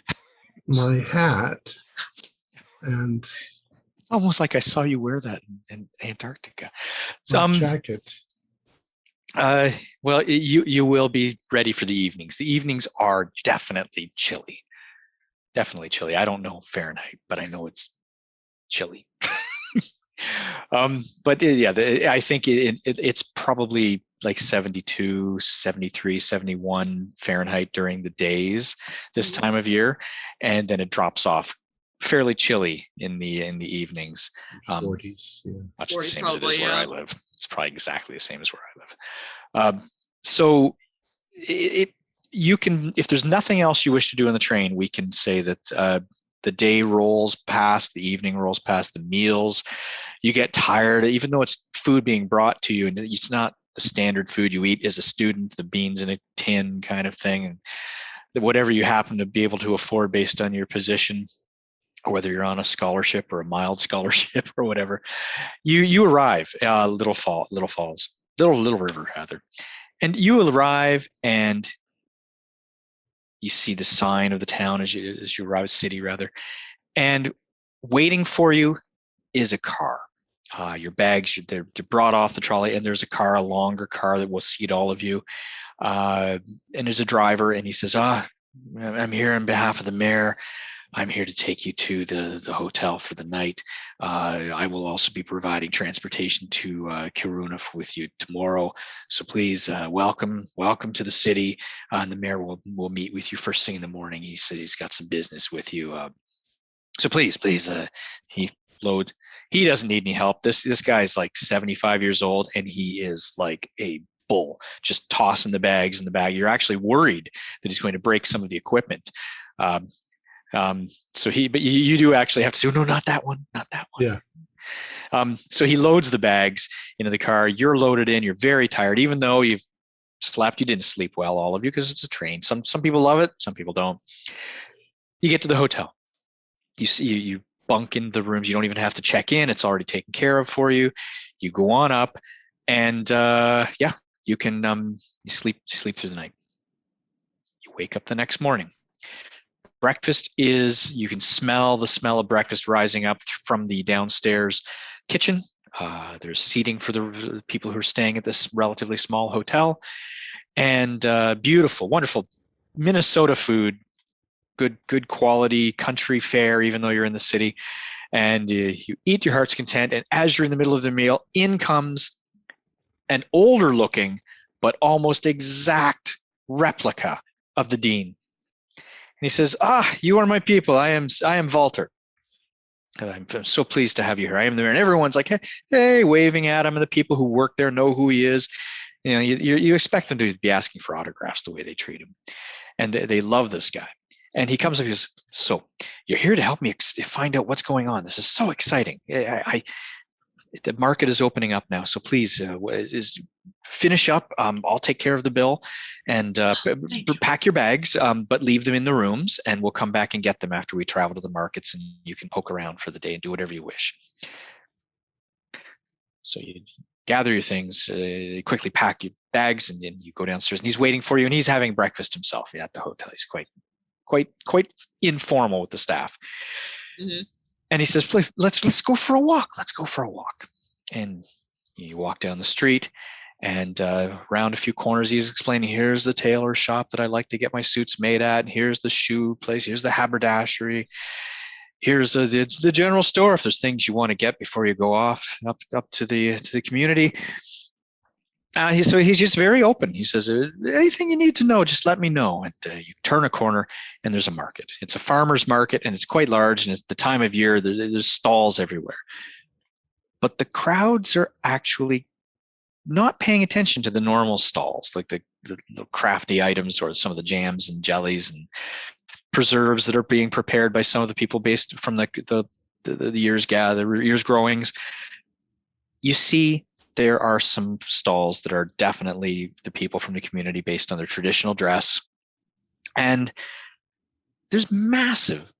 hat, and it's almost like I saw you wear that in Antarctica. Jacket. Well, you will be ready for the evenings. The evenings are definitely chilly. Definitely chilly. I don't know Fahrenheit, but I know it's chilly. But yeah, I think it's probably like 72, 73, 71 Fahrenheit during the days this time of year, and then it drops off fairly chilly in the evenings. 40s, yeah. Much the same as it is where I live. It's probably exactly the same as where I live. So you can, if there's nothing else you wish to do on the train, we can say that the day rolls past, the evening rolls past, the meals, you get tired, even though it's food being brought to you, and it's not the standard food you eat as a student, the beans in a tin kind of thing, and whatever you happen to be able to afford based on your position, or whether you're on a scholarship or a mild scholarship or whatever, you arrive Little River rather, and you arrive and you see the sign of the town as you arrive, city rather, and waiting for you is a car. Your bags, they're brought off the trolley, and there's a car, a longer car that will seat all of you. And there's a driver, and he says, I'm here on behalf of the mayor. I'm here to take you to the hotel for the night. I will also be providing transportation to Kiruna with you tomorrow. So please, welcome to the city. And the mayor will meet with you first thing in the morning. He says he's got some business with you. So please, he loads. He doesn't need any help. This guy's like 75 years old, and he is like a bull, just tossing the bags in the bag. You're actually worried that he's going to break some of the equipment. But you do actually have to say, oh, no, not that one. Yeah. So he loads the bags into the car. You're loaded in. You're very tired, even though you've slept. You didn't sleep well, all of you, because it's a train. Some people love it. Some people don't. You get to the hotel. You bunk in the rooms. You don't even have to check in. It's already taken care of for you. You go on up, and you can you sleep through the night. You wake up the next morning. Breakfast is, you can smell the smell of breakfast rising up from the downstairs kitchen. There's seating for the people who are staying at this relatively small hotel, and beautiful, wonderful Minnesota food, good quality country fare, even though you're in the city. And you eat your heart's content. And as you're in the middle of the meal, in comes an older looking, but almost exact replica of the dean. And he says, you are my people. I am Walter. I'm so pleased to have you here. I am there. And everyone's like, hey, waving at him. And the people who work there know who he is. You know, you expect them to be asking for autographs the way they treat him. And they love this guy. And he comes up and he says, so you're here to help me find out what's going on. This is so exciting. The market is opening up now. So please finish up. I'll take care of the bill, and pack your bags, but leave them in the rooms, and we'll come back and get them after we travel to the markets, and you can poke around for the day and do whatever you wish. So you gather your things, quickly pack your bags, and then you go downstairs, and he's waiting for you, and he's having breakfast himself at the hotel. He's quite informal with the staff. Mm-hmm. And he says, please, let's go for a walk. Let's go for a walk. And you walk down the street, and around a few corners, he's explaining, here's the tailor shop that I like to get my suits made at. And here's the shoe place. Here's the haberdashery. Here's the general store if there's things you want to get before you go off up to the community. He's just very open. He says, anything you need to know, just let me know. And you turn a corner, and there's a market. It's a farmer's market, and it's quite large, and it's the time of year. There's stalls everywhere. But the crowds are actually not paying attention to the normal stalls, like the crafty items or some of the jams and jellies and preserves that are being prepared by some of the people based from the year's growings. You see, there are some stalls that are definitely the people from the community based on their traditional dress. And there's massive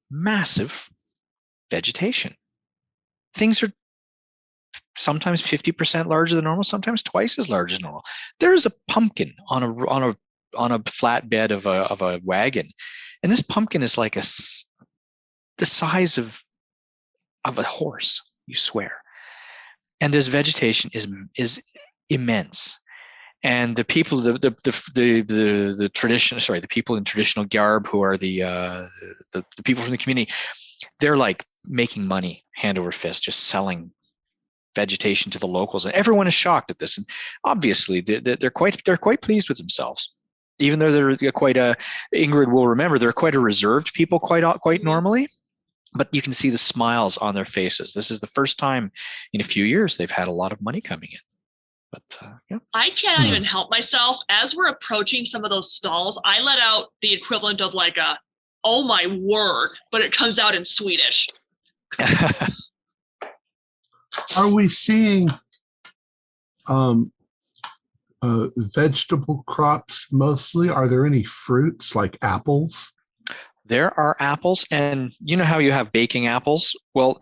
vegetation. Things are sometimes 50% larger than normal, sometimes twice as large as normal. There's a pumpkin on a flatbed of a wagon. And this pumpkin is like the size of a horse, you swear. And this vegetation is immense, and the people, the people in traditional garb, who are the people from the community, they're like making money hand over fist, just selling vegetation to the locals, and everyone is shocked at this. And obviously, they're quite pleased with themselves, even though they're quite Ingrid will remember, they're quite a reserved people, quite normally. But you can see the smiles on their faces. This is the first time in a few years they've had a lot of money coming in. But yeah. I cannot even help myself. As we're approaching some of those stalls, I let out the equivalent of like a, oh my word, but it comes out in Swedish. Are we seeing vegetable crops mostly? Are there any fruits like apples? There are apples, and you know how you have baking apples? Well,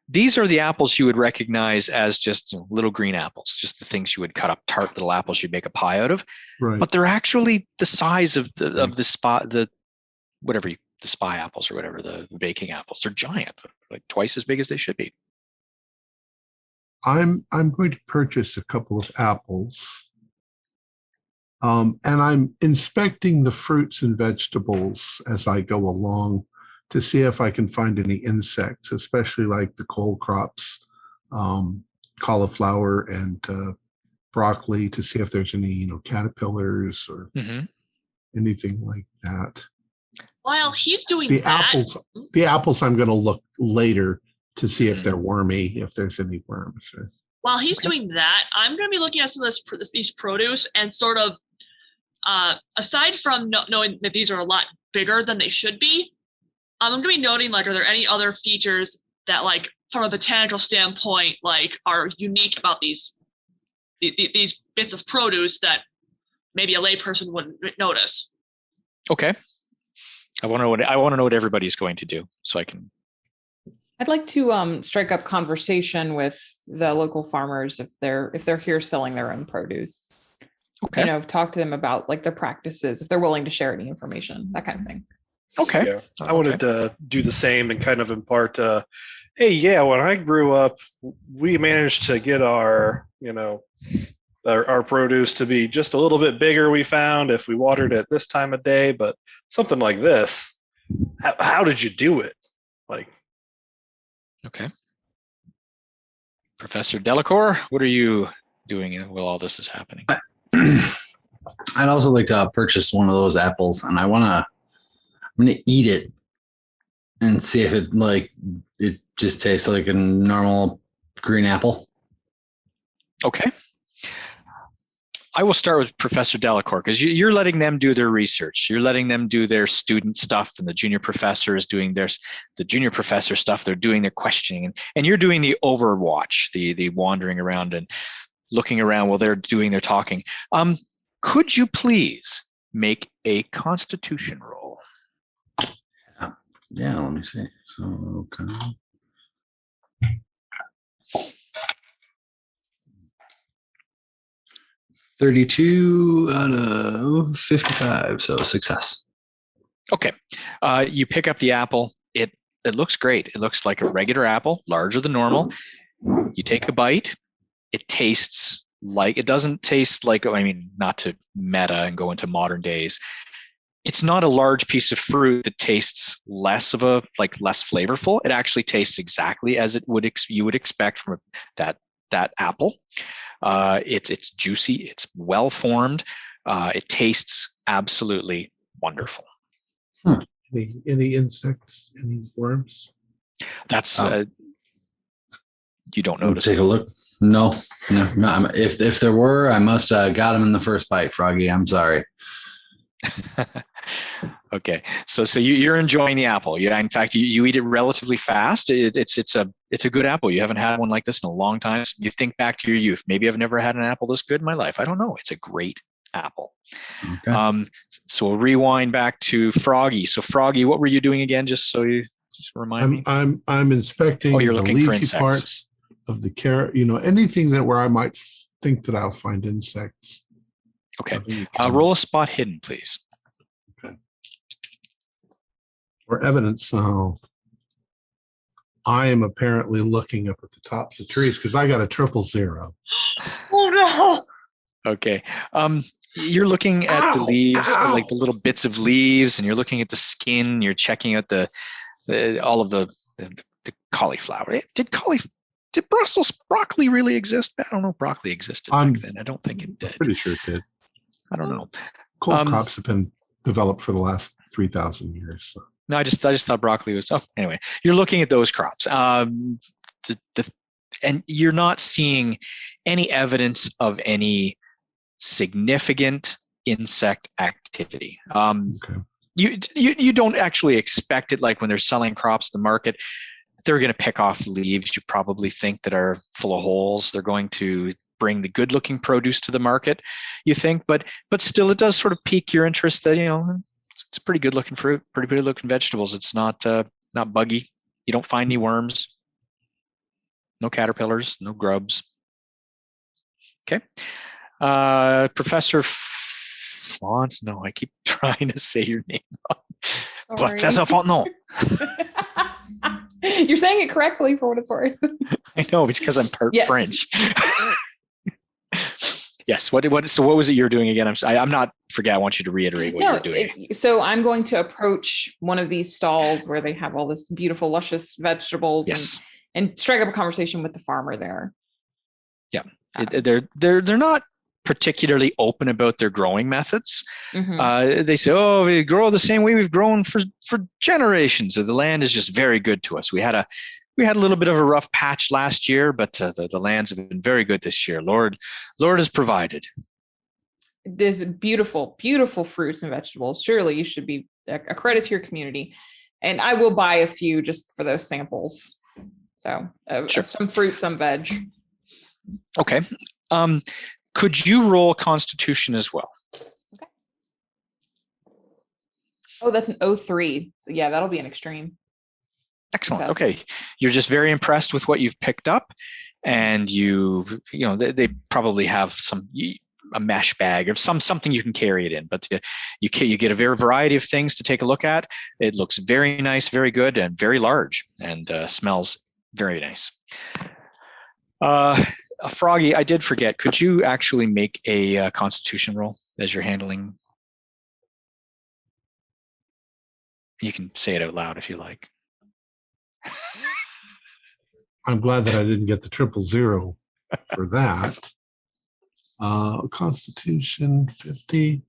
these are the apples you would recognize as just little green apples, just the things you would cut up, tart little apples you'd make a pie out of. Right. But they're actually the size of the spy apples or whatever, the baking apples. They're giant, like twice as big as they should be. I'm going to purchase a couple of apples. And I'm inspecting the fruits and vegetables as I go along to see if I can find any insects, especially like the cole crops, cauliflower and broccoli, to see if there's any, caterpillars or anything like that. While he's doing The that, apples I'm going to look later to see if they're wormy, if there's any worms. While he's doing that, I'm going to be looking at some of these produce and sort of, aside from knowing that these are a lot bigger than they should be, I'm going to be noting, like, are there any other features that, like, from a botanical standpoint, like, are unique about these bits of produce that maybe a layperson wouldn't notice? Okay. I want to know what everybody's going to do, so I can. I'd like to strike up conversation with the local farmers if they're here selling their own produce. Okay. Talk to them about like their practices, if they're willing to share any information, that kind of thing. Okay. Yeah. I wanted to do the same and kind of impart, hey, yeah, when I grew up, we managed to get our produce to be just a little bit bigger, we found, if we watered it this time of day, but something like this, how did you do it? Like, okay. Professor Delacour, what are you doing while all this is happening? I'd also like to purchase one of those apples, and I'm gonna eat it and see if it just tastes like a normal green apple. Okay. I will start with Professor Delacour, because you're letting them do their research. You're letting them do their student stuff, and the junior professor is doing the junior professor stuff. They're doing their questioning, and you're doing the overwatch, the wandering around and looking around while they're doing their talking. Could you please make a Constitution roll? Yeah, let me see. So, okay. 32 out of 55, so success. Okay. You pick up the apple. It looks great. It looks like a regular apple, larger than normal. You take a bite. It tastes like, it doesn't taste like, not to meta and go into modern days. It's not a large piece of fruit that tastes less flavorful. It actually tastes exactly as you would expect from that apple. It's juicy. It's well formed. It tastes absolutely wonderful. Any insects? Any worms? That's you don't notice. Take a look. No. If there were, I must have got them in the first bite, Froggy. I'm sorry. Okay, so you're enjoying the apple. Yeah, in fact, you eat it relatively fast. It's a good apple. You haven't had one like this in a long time. You think back to your youth. Maybe I've never had an apple this good in my life. I don't know. It's a great apple. Okay. So we'll rewind back to Froggy. So Froggy, what were you doing again? Just remind me. I'm inspecting you're the looking for leafy insects. parts of the carrot. Anything where I might think that I'll find insects. Okay. Roll a spot hidden, please. Okay. Or evidence. So I am apparently looking up at the tops of trees because I got a 000. Oh no. Okay. You're looking at the leaves, like the little bits of leaves, and you're looking at the skin. You're checking out all of the cauliflower. Did Brussels broccoli really exist? I don't know if broccoli existed back then. I don't think it did. Pretty sure it did. I don't know. Cole crops have been developed for the last 3,000 years. So. No, I just thought broccoli was. Oh, anyway, you're looking at those crops, and you're not seeing any evidence of any significant insect activity. Okay. You don't actually expect it, like when they're selling crops to the market, they're going to pick off leaves you probably think that are full of holes. They're going to bring the good looking produce to the market, you think, but still it does sort of pique your interest that, it's pretty good looking fruit, pretty good looking vegetables. It's not buggy. You don't find any worms, no caterpillars, no grubs. Okay. Professor Font, no, I keep trying to say your name wrong. Professor Fontenot. You're saying it correctly for what it's worth. I know, because I'm part Yes. French. Yes. So what was it you were doing again? I'm not forget. I want you to reiterate what you're doing. So I'm going to approach one of these stalls where they have all this beautiful, luscious vegetables, Yes. and strike up a conversation with the farmer there. Yeah. They're not particularly open about their growing methods. Mhm. They say, "Oh, we grow the same way we've grown for generations. So the land is just very good to us. We had a little bit of a rough patch last year, but the lands have been very good this year. Lord has provided." There's beautiful, beautiful fruits and vegetables. Surely you should be a credit to your community. And I will buy a few just for those samples. So Sure. some fruit, some veg. Okay. Could you roll Constitution as well? Okay. Oh, that's an 03. So yeah, that'll be an extreme. Excellent. Success. Okay. You're just very impressed with what you've picked up, and they probably have a mesh bag or something you can carry it in, but you get a very variety of things to take a look at. It looks very nice, very good, and very large, and smells very nice. Froggy, I did forget. Could you actually make a Constitution roll as you're handling? You can say it out loud if you like. I'm glad that I didn't get the 000 for that. Constitution 50,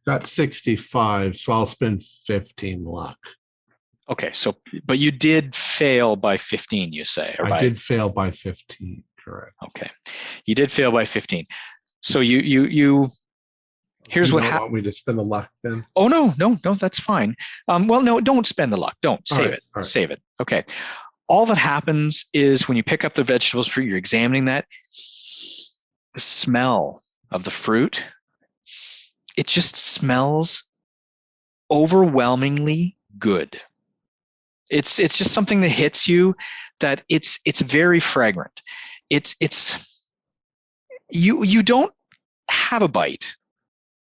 got 65, so I'll spend 15 luck. Okay, but you did fail by 15, you say? I did fail by 15, correct. Okay, you did fail by 15. So you here's what happened. Want me to spend the luck then? Oh no, that's fine. Well, no, don't spend the luck. Don't save it. All right. Save it. Okay. All that happens is when you pick up the vegetables fruit, you're examining that. The smell of the fruit, it just smells overwhelmingly good. It's just something that hits you, that it's very fragrant. You don't have a bite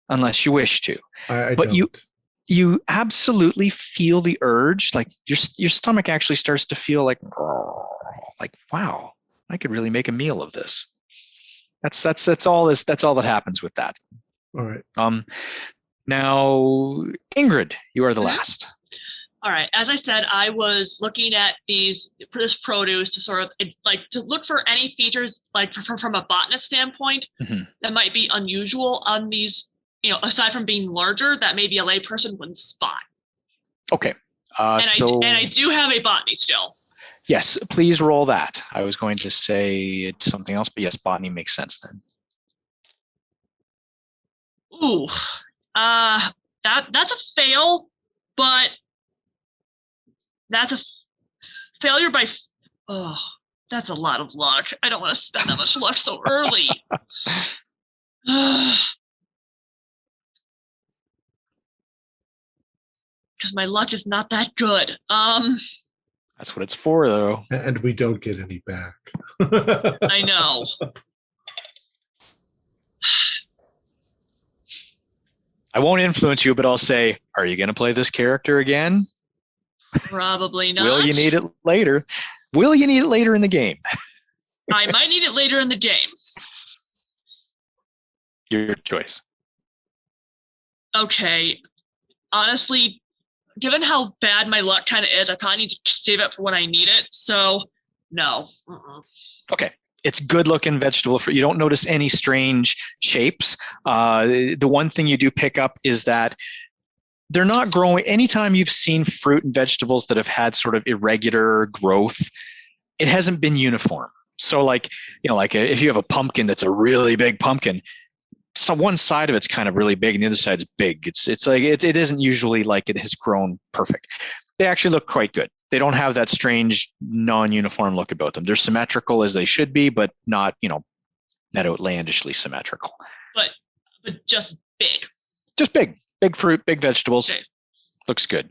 unless you wish to. I but don't. you absolutely feel the urge, like your stomach actually starts to feel like wow, I could really make a meal of this. That's all that happens with that. All right. Now, Ingrid, you are the last. All right. As I said, I was looking at this produce to sort of to look for any features like from a botanist standpoint that might be unusual on these, aside from being larger, that maybe a layperson wouldn't spot. Okay. And I do have a botany skill. Yes, please roll that. I was going to say it's something else, but yes, botany makes sense then. Ooh, that's a fail, but that's a failure by. Oh, that's a lot of luck. I don't want to spend that much luck so early. Because my luck is not that good. That's what it's for, though. And we don't get any back. I know. I won't influence you, but I'll say, are you going to play this character again? Probably not. Will you need it later? Will you need it later in the game? I might need it later in the game. Your choice. Okay. Honestly, given how bad my luck kind of is, I probably need to save it for when I need it. So, no. Okay. It's good looking vegetable fruit. You don't notice any strange shapes. The one thing you do pick up is that they're not growing. Anytime you've seen fruit and vegetables that have had sort of irregular growth, it hasn't been uniform. So like, if you have a pumpkin that's a really big pumpkin, so one side of it's kind of really big and the other side's big. It's like it isn't usually like it has grown perfect. They actually look quite good. They don't have that strange non-uniform look about them. They're symmetrical as they should be, but not, not outlandishly symmetrical. But just big. Just big fruit, big vegetables. Okay. Looks good.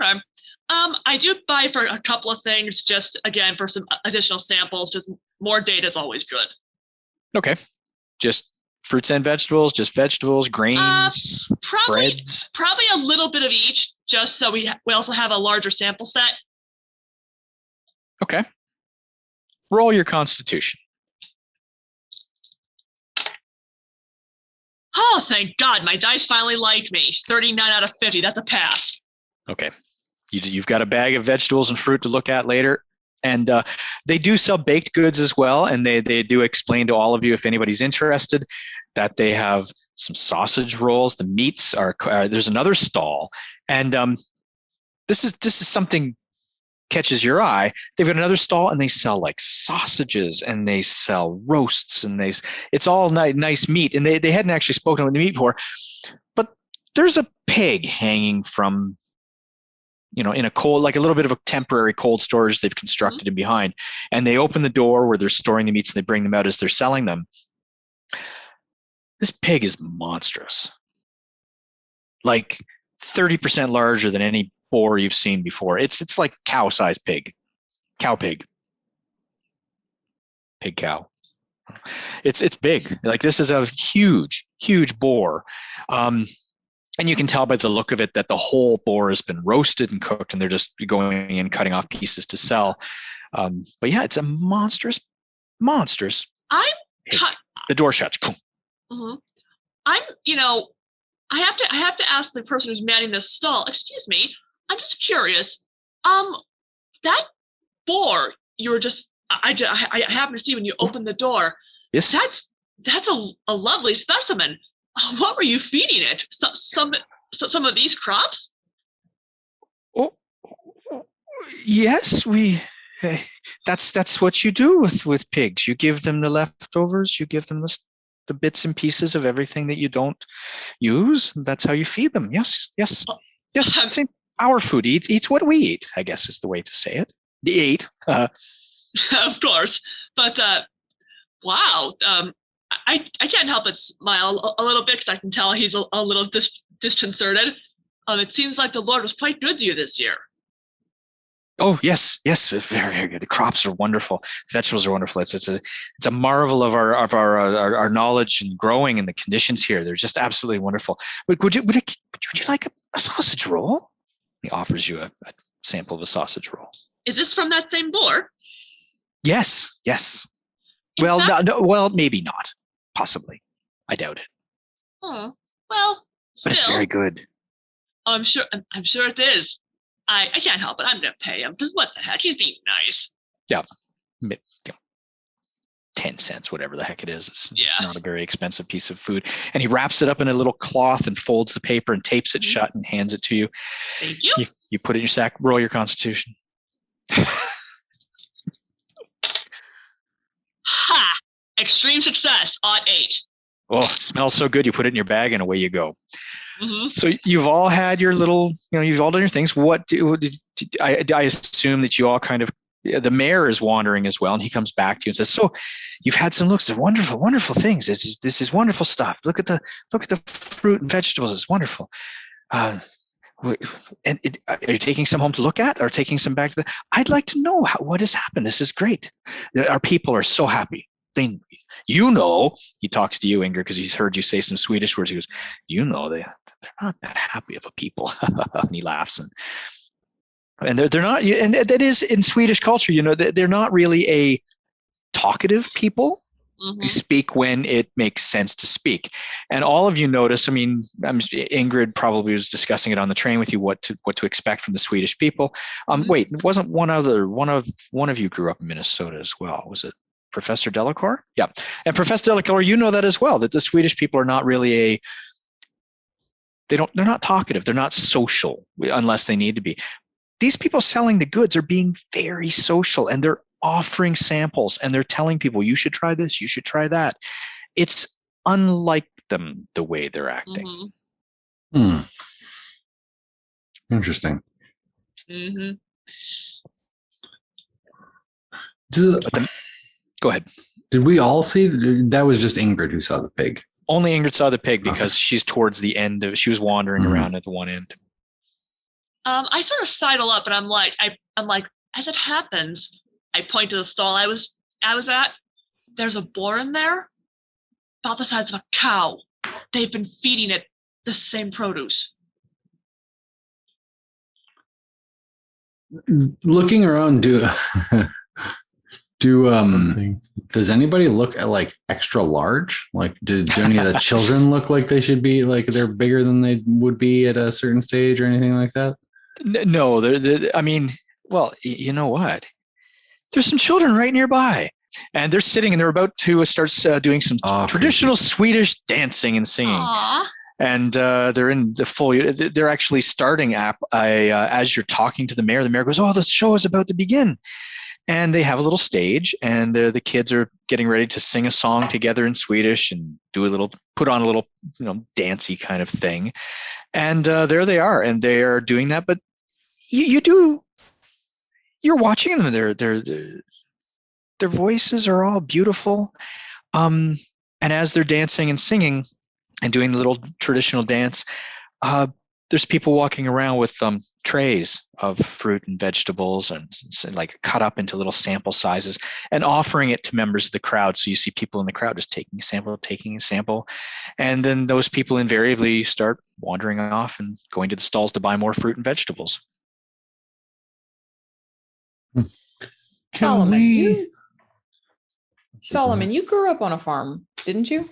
Okay. I do buy for a couple of things, just again for some additional samples. Just more data is always good. Okay. Just fruits and vegetables, just vegetables, grains, breads. Probably a little bit of each, just so we also have a larger sample set. Okay. Roll your constitution. Oh, thank God. My dice finally like me. 39 out of 50. That's a pass. Okay. You've got a bag of vegetables and fruit to look at later. And they do sell baked goods as well. And they do explain to all of you, if anybody's interested, that they have some sausage rolls. The meats are, there's another stall. And this is something catches your eye. They've got another stall and they sell like sausages and they sell roasts and it's all nice meat. And they hadn't actually spoken about the meat before, but there's a pig hanging from, in a cold, like a little bit of a temporary cold storage they've constructed in behind. And they open the door where they're storing the meats and they bring them out as they're selling them. This pig is monstrous. Like 30% larger than any boar you've seen before. It's like cow-sized pig. Cow pig. Pig cow. It's big. Like this is a huge boar. And you can tell by the look of it that the whole boar has been roasted and cooked and they're just going and cutting off pieces to sell. But yeah, it's a monstrous. The door shuts. Mm-hmm. I have to ask the person who's manning this stall, excuse me, I'm just curious. That boar you were just, I happened to see when you opened the door. Yes. That's a lovely specimen. What were you feeding it? Some of these crops? Oh, yes. That's what you do with pigs. You give them the leftovers. You give them the bits and pieces of everything that you don't use. That's how you feed them. Yes. Same. Our food eats what we eat, I guess is the way to say it. The eat. Of course. But wow. I can't help but smile a little bit because I can tell he's a little disconcerted. It seems like the Lord was quite good to you this year. Oh yes, very, very good. The crops are wonderful. The vegetables are wonderful. It's a marvel of our knowledge and growing and the conditions here. They're just absolutely wonderful. But would you like a sausage roll? He offers you a sample of a sausage roll. Is this from that same boar? Yes. Well, no, well, maybe not. Possibly. I doubt it. Oh, well, still. But it's very good. Oh, I'm sure it is. I can't help it. I'm going to pay him because what the heck? He's being nice. Yeah. 10 cents, whatever the heck it is. It's not a very expensive piece of food. And he wraps it up in a little cloth and folds the paper and tapes it shut and hands it to you. Thank you. You put it in your sack, roll your constitution. Ha! Extreme success on 8. Oh, it smells so good. You put it in your bag and away you go. Mm-hmm. So you've all had your little, you've all done your things. I assume that you all kind of, the mayor is wandering as well, and he comes back to you and says, "So, you've had some looks. They're wonderful, wonderful things. This is wonderful stuff. Look at the fruit and vegetables. It's wonderful. Are you taking some home to look at, or taking some back to the? I'd like to know what has happened. This is great. Our people are so happy. He talks to you, Ingrid, because he's heard you say some Swedish words. He goes, they're not that happy of a people." And he laughs and they're not, and that is in Swedish culture, they're not really a talkative people. Mm-hmm. They speak when it makes sense to speak. And all of you notice, Ingrid probably was discussing it on the train with you, what to expect from the Swedish people. Wait, wasn't one of you grew up in Minnesota as well? Was it Professor Delacour? Yeah. And Professor Delacour, that as well, that the Swedish people are not really they're not talkative. They're not social unless they need to be. These people selling the goods are being very social, and they're offering samples, and they're telling people, you should try this, you should try that. It's unlike them, the way they're acting. Mm-hmm. Interesting. Mm-hmm. Go ahead. Did we all see that? Was just Ingrid who saw the pig? Only Ingrid saw the pig because she's towards the end of. She was wandering around at the one end. I sort of sidle up, and I'm like, as it happens, I point to the stall I was at. There's a boar in there, about the size of a cow. They've been feeding it the same produce. Looking around, does anybody look at like extra large? Like, do any of the children look like they should be, like they're bigger than they would be at a certain stage or anything like that? No, I mean, well, you know what? There's some children right nearby, and they're sitting and they're about to start doing some traditional Swedish dancing and singing. Aww. And they're in the full. They're actually starting as you're talking to the mayor. The mayor goes, "Oh, the show is about to begin," and they have a little stage, and the kids are getting ready to sing a song together in Swedish and put on a little, dancey kind of thing. And there they are, and they are doing that. But you're watching them. Their voices are all beautiful, and as they're dancing and singing and doing the little traditional dance, there's people walking around with trays of fruit and vegetables and like cut up into little sample sizes and offering it to members of the crowd. So you see people in the crowd just taking a sample. And then those people invariably start wandering off and going to the stalls to buy more fruit and vegetables. Solomon, you grew up on a farm, didn't you?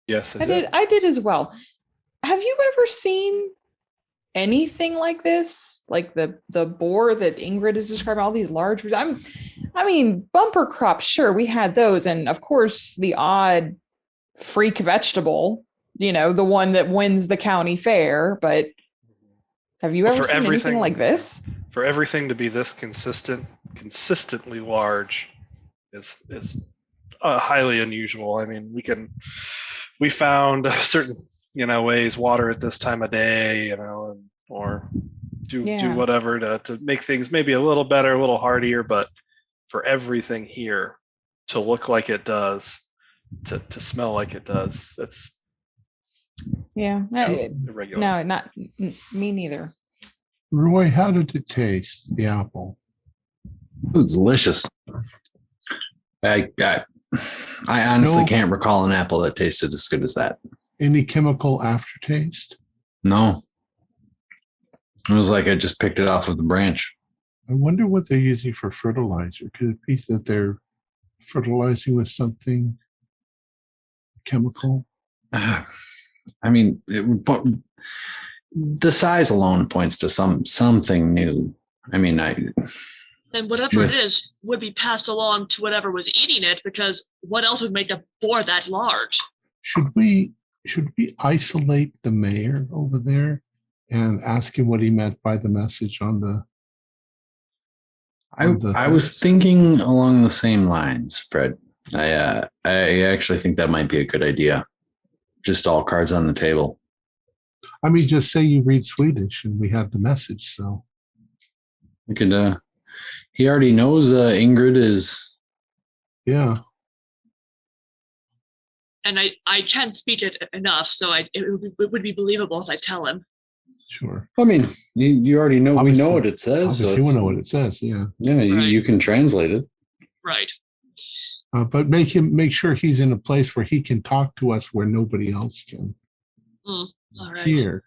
Yes, I did. I did as well. Have you ever seen anything like this? Like the boar that Ingrid is describing, all these large, I mean, bumper crops, sure, we had those. And of course, the odd freak vegetable, the one that wins the county fair. But have you ever seen anything like this? For everything to be this consistently large is highly unusual. I mean, we found certain, ways water at this time of day, or do whatever to make things maybe a little better, a little hardier, but for everything here to look like it does, to smell like it does, it's irregular. No, not me neither. Roy, how did it taste, the apple? It was delicious. I honestly can't recall an apple that tasted as good as that. Any chemical aftertaste? No. It was like I just picked it off of the branch. I wonder what they're using for fertilizer. Could it be that they're fertilizing with something chemical? I mean, the size alone points to something new. I mean, then whatever it is would be passed along to whatever was eating it, because what else would make a boar that large? Should we isolate the mayor over there and ask him what he meant by the message on the? I was thinking along the same lines, Fred. I actually think that might be a good idea. Just all cards on the table. I mean, just say you read Swedish and we have the message. So we could. He already knows Ingrid is. Yeah. And I can speak it enough, so it would be believable if I tell him. Sure. I mean, you already know. Obviously, we know what it says. So we know what it says. Yeah. Yeah, right. You can translate it. Right. But make sure he's in a place where he can talk to us where nobody else can. All right. Hear.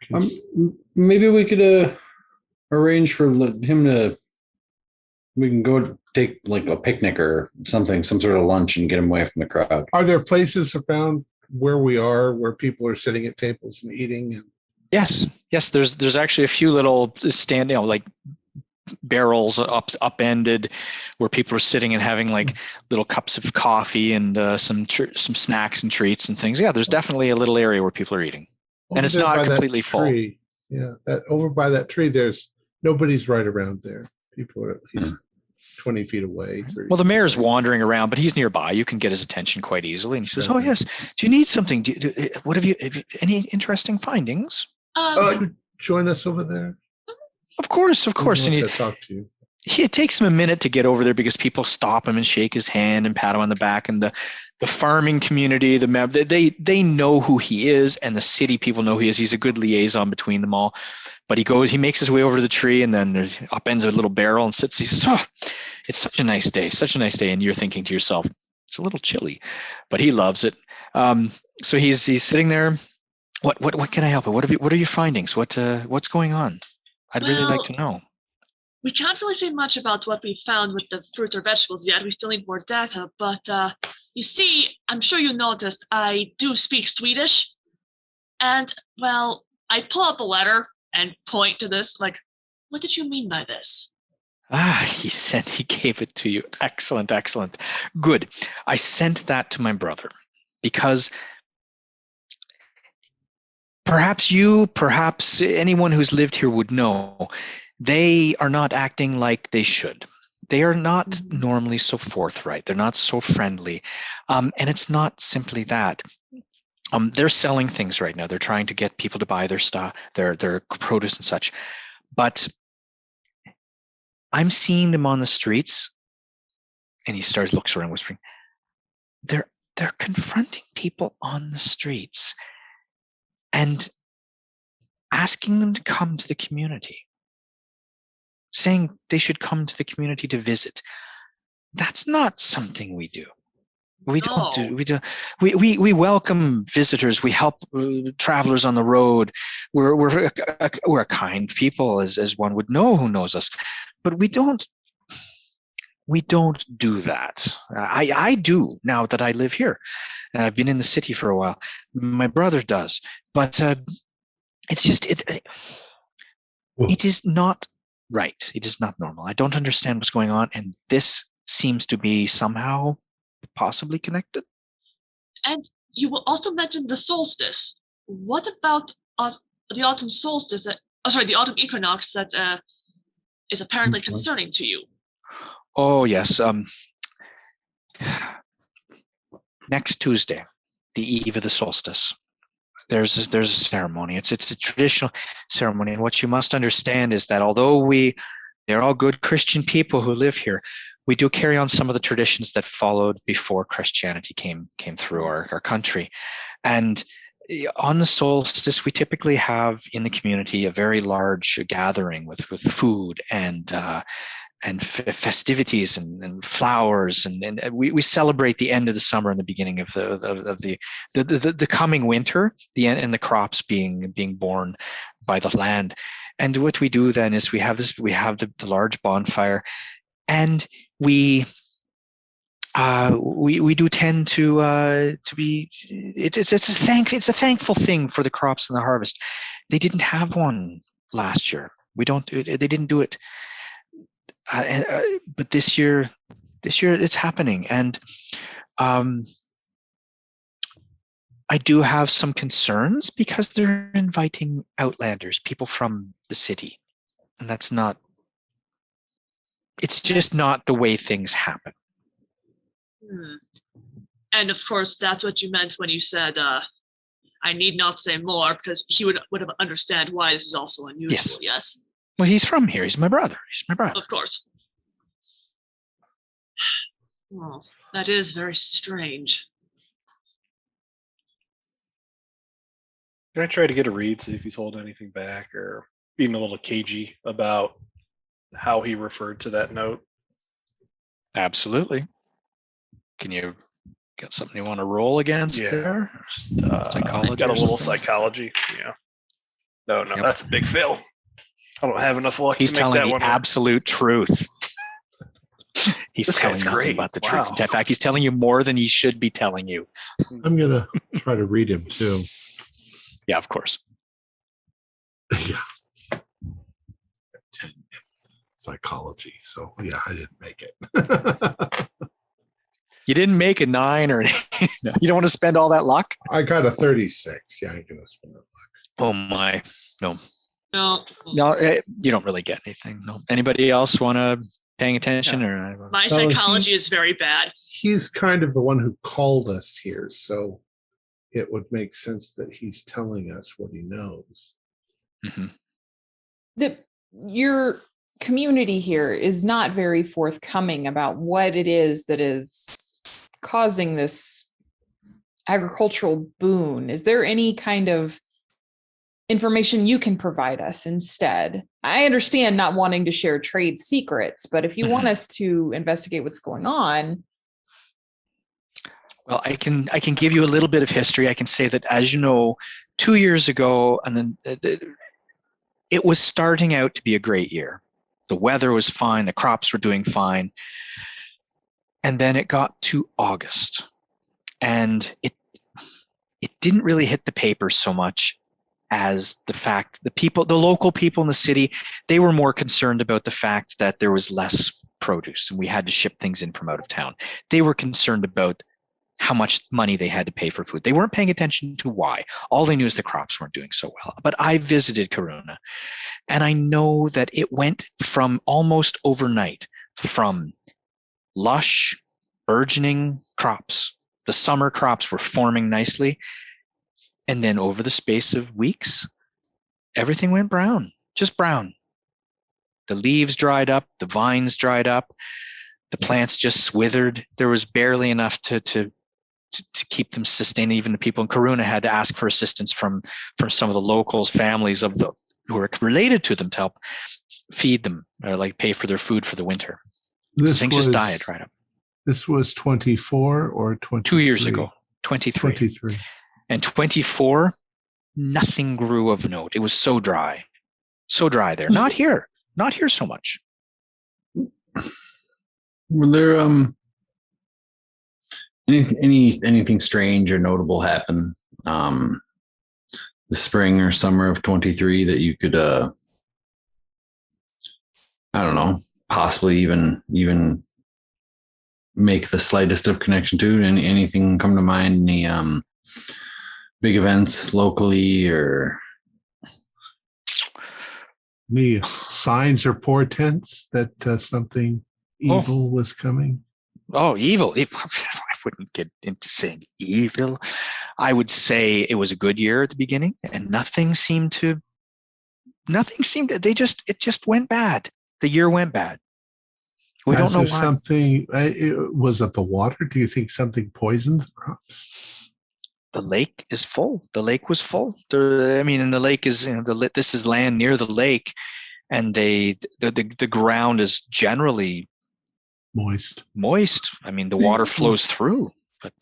Maybe we could arrange for him to. We can go take like a picnic or something, some sort of lunch, and get him away from the crowd. Are there places around where we are where people are sitting at tables and eating? And Yes. There's actually a few little like barrels upended where people are sitting and having like little cups of coffee and some snacks and treats and things. Yeah, there's definitely a little area where people are eating, and it's not completely full. Yeah, that over by that tree, nobody's right around there. People are at least. 20 feet away. Well, the mayor's wandering around, but he's nearby. You can get his attention quite easily. And he says, "Oh yes, do you need something? What have you any interesting findings?" Join us over there. Of course. And to talk to you. It takes him a minute to get over there because people stop him and shake his hand and pat him on the back, and the farming community, they know who he is, and the city people know who he is. He's a good liaison between them all. But he makes his way over to the tree, and then upends a little barrel and sits. He says, "Oh, it's such a nice day, such a nice day." And you're thinking to yourself, it's a little chilly, but he loves it. So he's sitting there. What can I help with? What are your findings? What's going on? I'd really like to know. We can't really say much about what we found with the fruits or vegetables yet. We still need more data. But you see, I'm sure you noticed, I do speak Swedish. And, well, I pull out the letter and point to this, like, what did you mean by this? He gave it to you. Excellent. Good. I sent that to my brother because perhaps anyone who's lived here would know they are not acting like they should. They are not normally so forthright. They're not so friendly. And it's not simply that. They're selling things right now. They're trying to get people to buy their stuff, their produce and such. But I'm seeing them on the streets. And he looks around whispering, they're confronting people on the streets and asking them to come to the community, saying they should come to the community to visit. That's not something we do. We welcome visitors. We help travelers on the road. We're a kind people, as one would know who knows us. But we don't do that. I do now that I live here, and I've been in the city for a while. My brother does, but it's just it is not right. It is not normal. I don't understand what's going on, and this seems to be somehow possibly connected. And you will also mention the solstice. What about the autumn solstice? The autumn equinox that is apparently concerning to you. Oh yes. Next Tuesday, the eve of the solstice, there's a ceremony. It's a traditional ceremony, and what you must understand is that although they're all good Christian people who live here, we do carry on some of the traditions that followed before Christianity came through our country. And on the solstice, we typically have in the community a very large gathering with food and festivities and flowers, and we celebrate the end of the summer and the beginning of the coming winter, the end, and the crops being born by the land. And what we do then is we have the large bonfire, and we do tend to be it's a thankful thing for the crops and the harvest. They didn't have one last year. They didn't do it, but this year it's happening, and I do have some concerns because they're inviting outlanders, people from the city, and that's not. It's just not the way things happen. And of course, that's what you meant when you said, I need not say more, because he would have understand why this is also unusual, yes? Well, he's from here. He's my brother. Of course. Well, that is very strange. Can I try to get a read, see if he's holding anything back or being a little cagey about how he referred to that note? Absolutely. Can you get something you want to roll against there? Psychology. Got a little psychology. Yeah. No, that's a big fail. I don't have enough luck. He's to make telling that the one absolute truth. He's telling nothing but the truth. In fact, he's telling you more than he should be telling you. I'm gonna try to read him too. Yeah, of course. Yeah. 10 psychology. So yeah, I didn't make it. You didn't make a 9 or anything. No, you don't want to spend all that luck? I got a 36. Yeah, I ain't gonna spend that luck. Oh my. No. No, you don't really get anything. No. Anybody else want to paying attention, or My Well, psychology is very bad. He's kind of the one who called us here, so it would make sense that he's telling us what he knows. Your community here is not very forthcoming about what it is that is causing this agricultural boon. Is there any kind of information you can provide us instead? I understand not wanting to share trade secrets, but if you want us to investigate what's going on. Well, I can give you a little bit of history. I can say that, as you know, 2 years ago, and then it was starting out to be a great year. The weather was fine. The crops were doing fine. And then it got to August, and it didn't really hit the paper so much as the fact the local people in the city, they were more concerned about the fact that there was less produce and we had to ship things in from out of town. They were concerned about how much money they had to pay for food. They weren't paying attention to why. All they knew is the crops weren't doing so well. But I visited Karuna, and I know that it went from almost overnight from lush, burgeoning crops. The summer crops were forming nicely. And then over the space of weeks, everything went brown, just brown. The leaves dried up, the vines dried up, the plants just withered. There was barely enough to keep them sustained. Even the people in Karuna had to ask for assistance from some of the locals, families who were related to them to help feed them or like pay for their food for the winter. Things just died right up. This was 24 or 23? 2 years ago, 23. 23. And 24, nothing grew of note. It was so dry there. Not here so much. Were there anything strange or notable happen the spring or summer of 23 that you could I don't know, possibly even make the slightest of connection to? Anything come to mind? Any big events locally, or any signs or portents that something evil was coming? Oh, evil. I wouldn't get into saying evil. I would say it was a good year at the beginning, and it just went bad. The year went bad. We don't know why. Something, was it the water? Do you think something poisoned the crops? The lake is full. The lake was full. And the lake is, this is land near the lake, and the ground is generally moist. I mean, the water flows through, but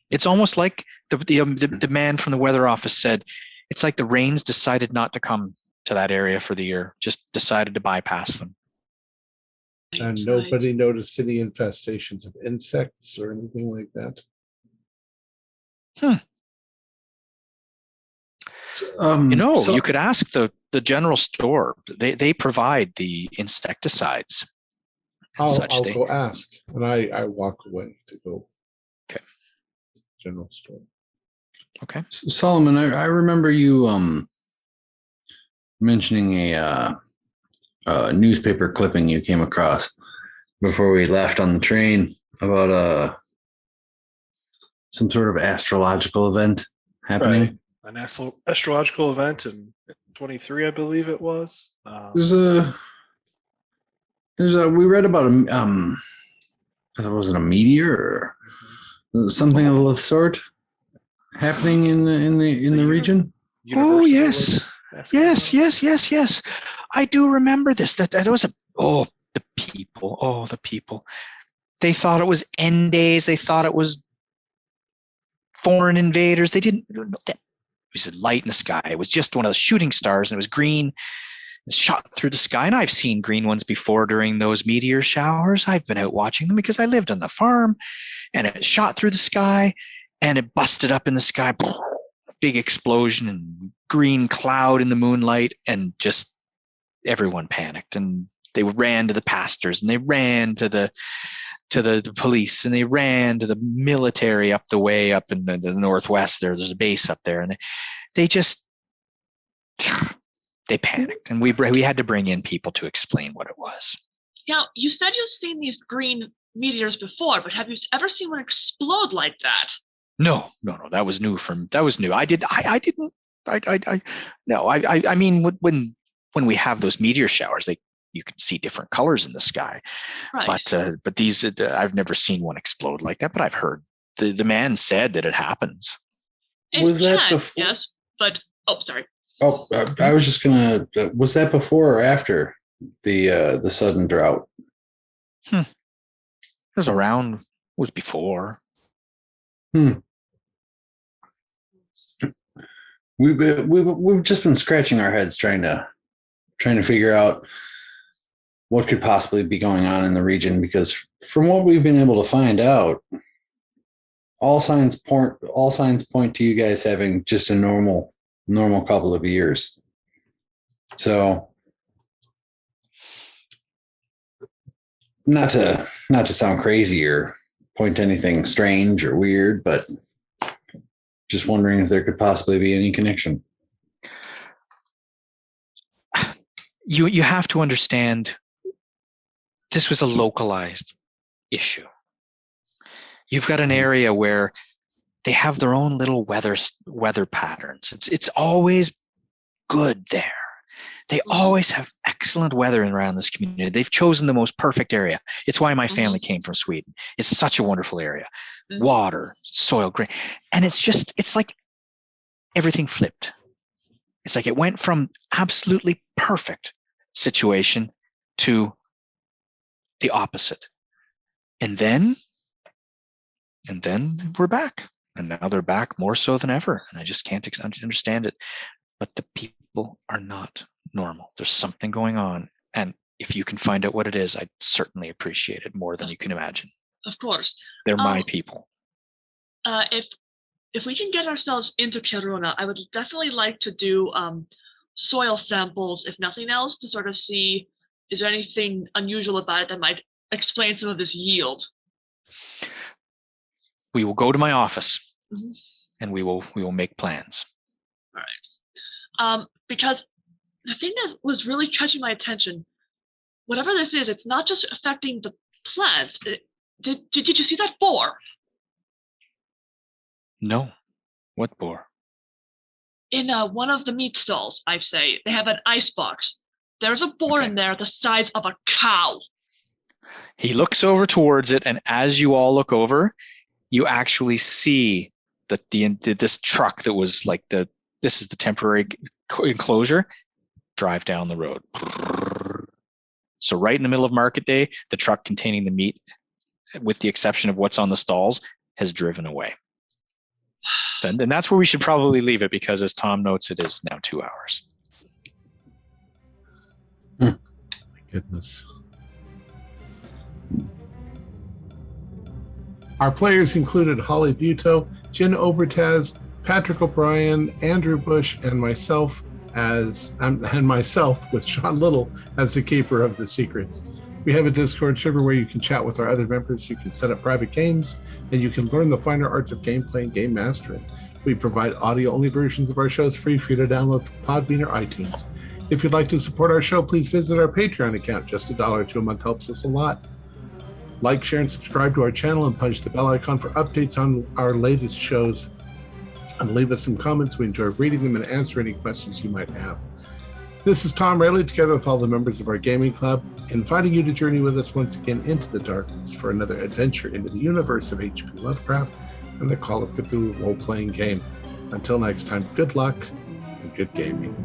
it's almost like the man from the weather office said, it's like the rains decided not to come to that area for the year, just decided to bypass them. And nobody noticed any infestations of insects or anything like that? You could ask the general store. They provide the insecticides. I'll go ask, and I walk away to go. Okay. General store. Okay. Solomon, I remember you mentioning a newspaper clipping you came across before we left on the train about some sort of astrological event happening. Right. An astrological event in 23, I believe it was. We read about was it a meteor or something of the sort happening in the region? Oh yes. Yes. I do remember this. That was the people. They thought it was end days. They thought it was foreign invaders. They didn't know that it was light in the sky. It was just one of the shooting stars, and it was green. It shot through the sky, and I've seen green ones before during those meteor showers. I've been out watching them because I lived on the farm, and it shot through the sky, and it busted up in the sky. Big explosion and green cloud in the moonlight, and just everyone panicked, and they ran to the pastors, and they ran to the police, and they ran to the military up the way up in the northwest. There's a base up there, and they just they panicked, and we had to bring in people to explain what it was. Now, you said you've seen these green meteors before, but have you ever seen one explode like that? No, that was new. I mean, when we have those meteor showers, you can see different colors in the sky. Right. But these, I've never seen one explode like that. But I've heard the man said that it happens. Was that before? Yes, but sorry. Oh, I was just gonna. Was that before or after the sudden drought? It was around. It was before. We've just been scratching our heads trying to figure out what could possibly be going on in the region, because from what we've been able to find out, all signs point to you guys having just a normal couple of years. So not to sound crazy or point to anything strange or weird, but just wondering if there could possibly be any connection. You have to understand, this was a localized issue. You've got an area where they have their own little weather patterns. It's always good there. They always have excellent weather around this community. They've chosen the most perfect area. It's why my family came from Sweden. It's such a wonderful area. Water, soil, great. And it's like everything flipped. It's like it went from absolutely perfect situation to the opposite. And then we're back. And now they're back more so than ever. And I just can't understand it. But the people are not normal. There's something going on. And if you can find out what it is, I'd certainly appreciate it more than you can imagine. Of course. They're my people. If we can get ourselves into Kiruna, I would definitely like to do soil samples, if nothing else, to sort of see, is there anything unusual about it that might explain some of this yield? We will go to my office and we will make plans. All right. Because the thing that was really catching my attention, whatever this is, it's not just affecting the plants. Did you see that boar? No. What boar? In one of the meat stalls, I'd say, they have an ice box. There's a boar in there the size of a cow. He looks over towards it, and as you all look over, you actually see that this truck that was like this is the temporary enclosure, drive down the road. So right in the middle of market day, the truck containing the meat, with the exception of what's on the stalls, has driven away. So, and that's where we should probably leave it, because as Tom notes, it is now 2 hours. My goodness. Our players included Holly Buto, Jen Obertaz, Patrick O'Brien, Andrew Bush, and myself with Sean Little as the keeper of the secrets. We have a Discord server where you can chat with our other members, you can set up private games, and you can learn the finer arts of gameplay and game mastering. We provide audio-only versions of our shows free for you to download from Podbean or iTunes. If you'd like to support our show, please visit our Patreon account. Just $1 or $2 a month helps us a lot. Like, share, and subscribe to our channel, and punch the bell icon for updates on our latest shows. And leave us some comments. We enjoy reading them and answer any questions you might have. This is Tom Rayleigh, together with all the members of our gaming club, inviting you to journey with us once again into the darkness for another adventure into the universe of H.P. Lovecraft and the Call of Cthulhu role-playing game. Until next time, good luck and good gaming.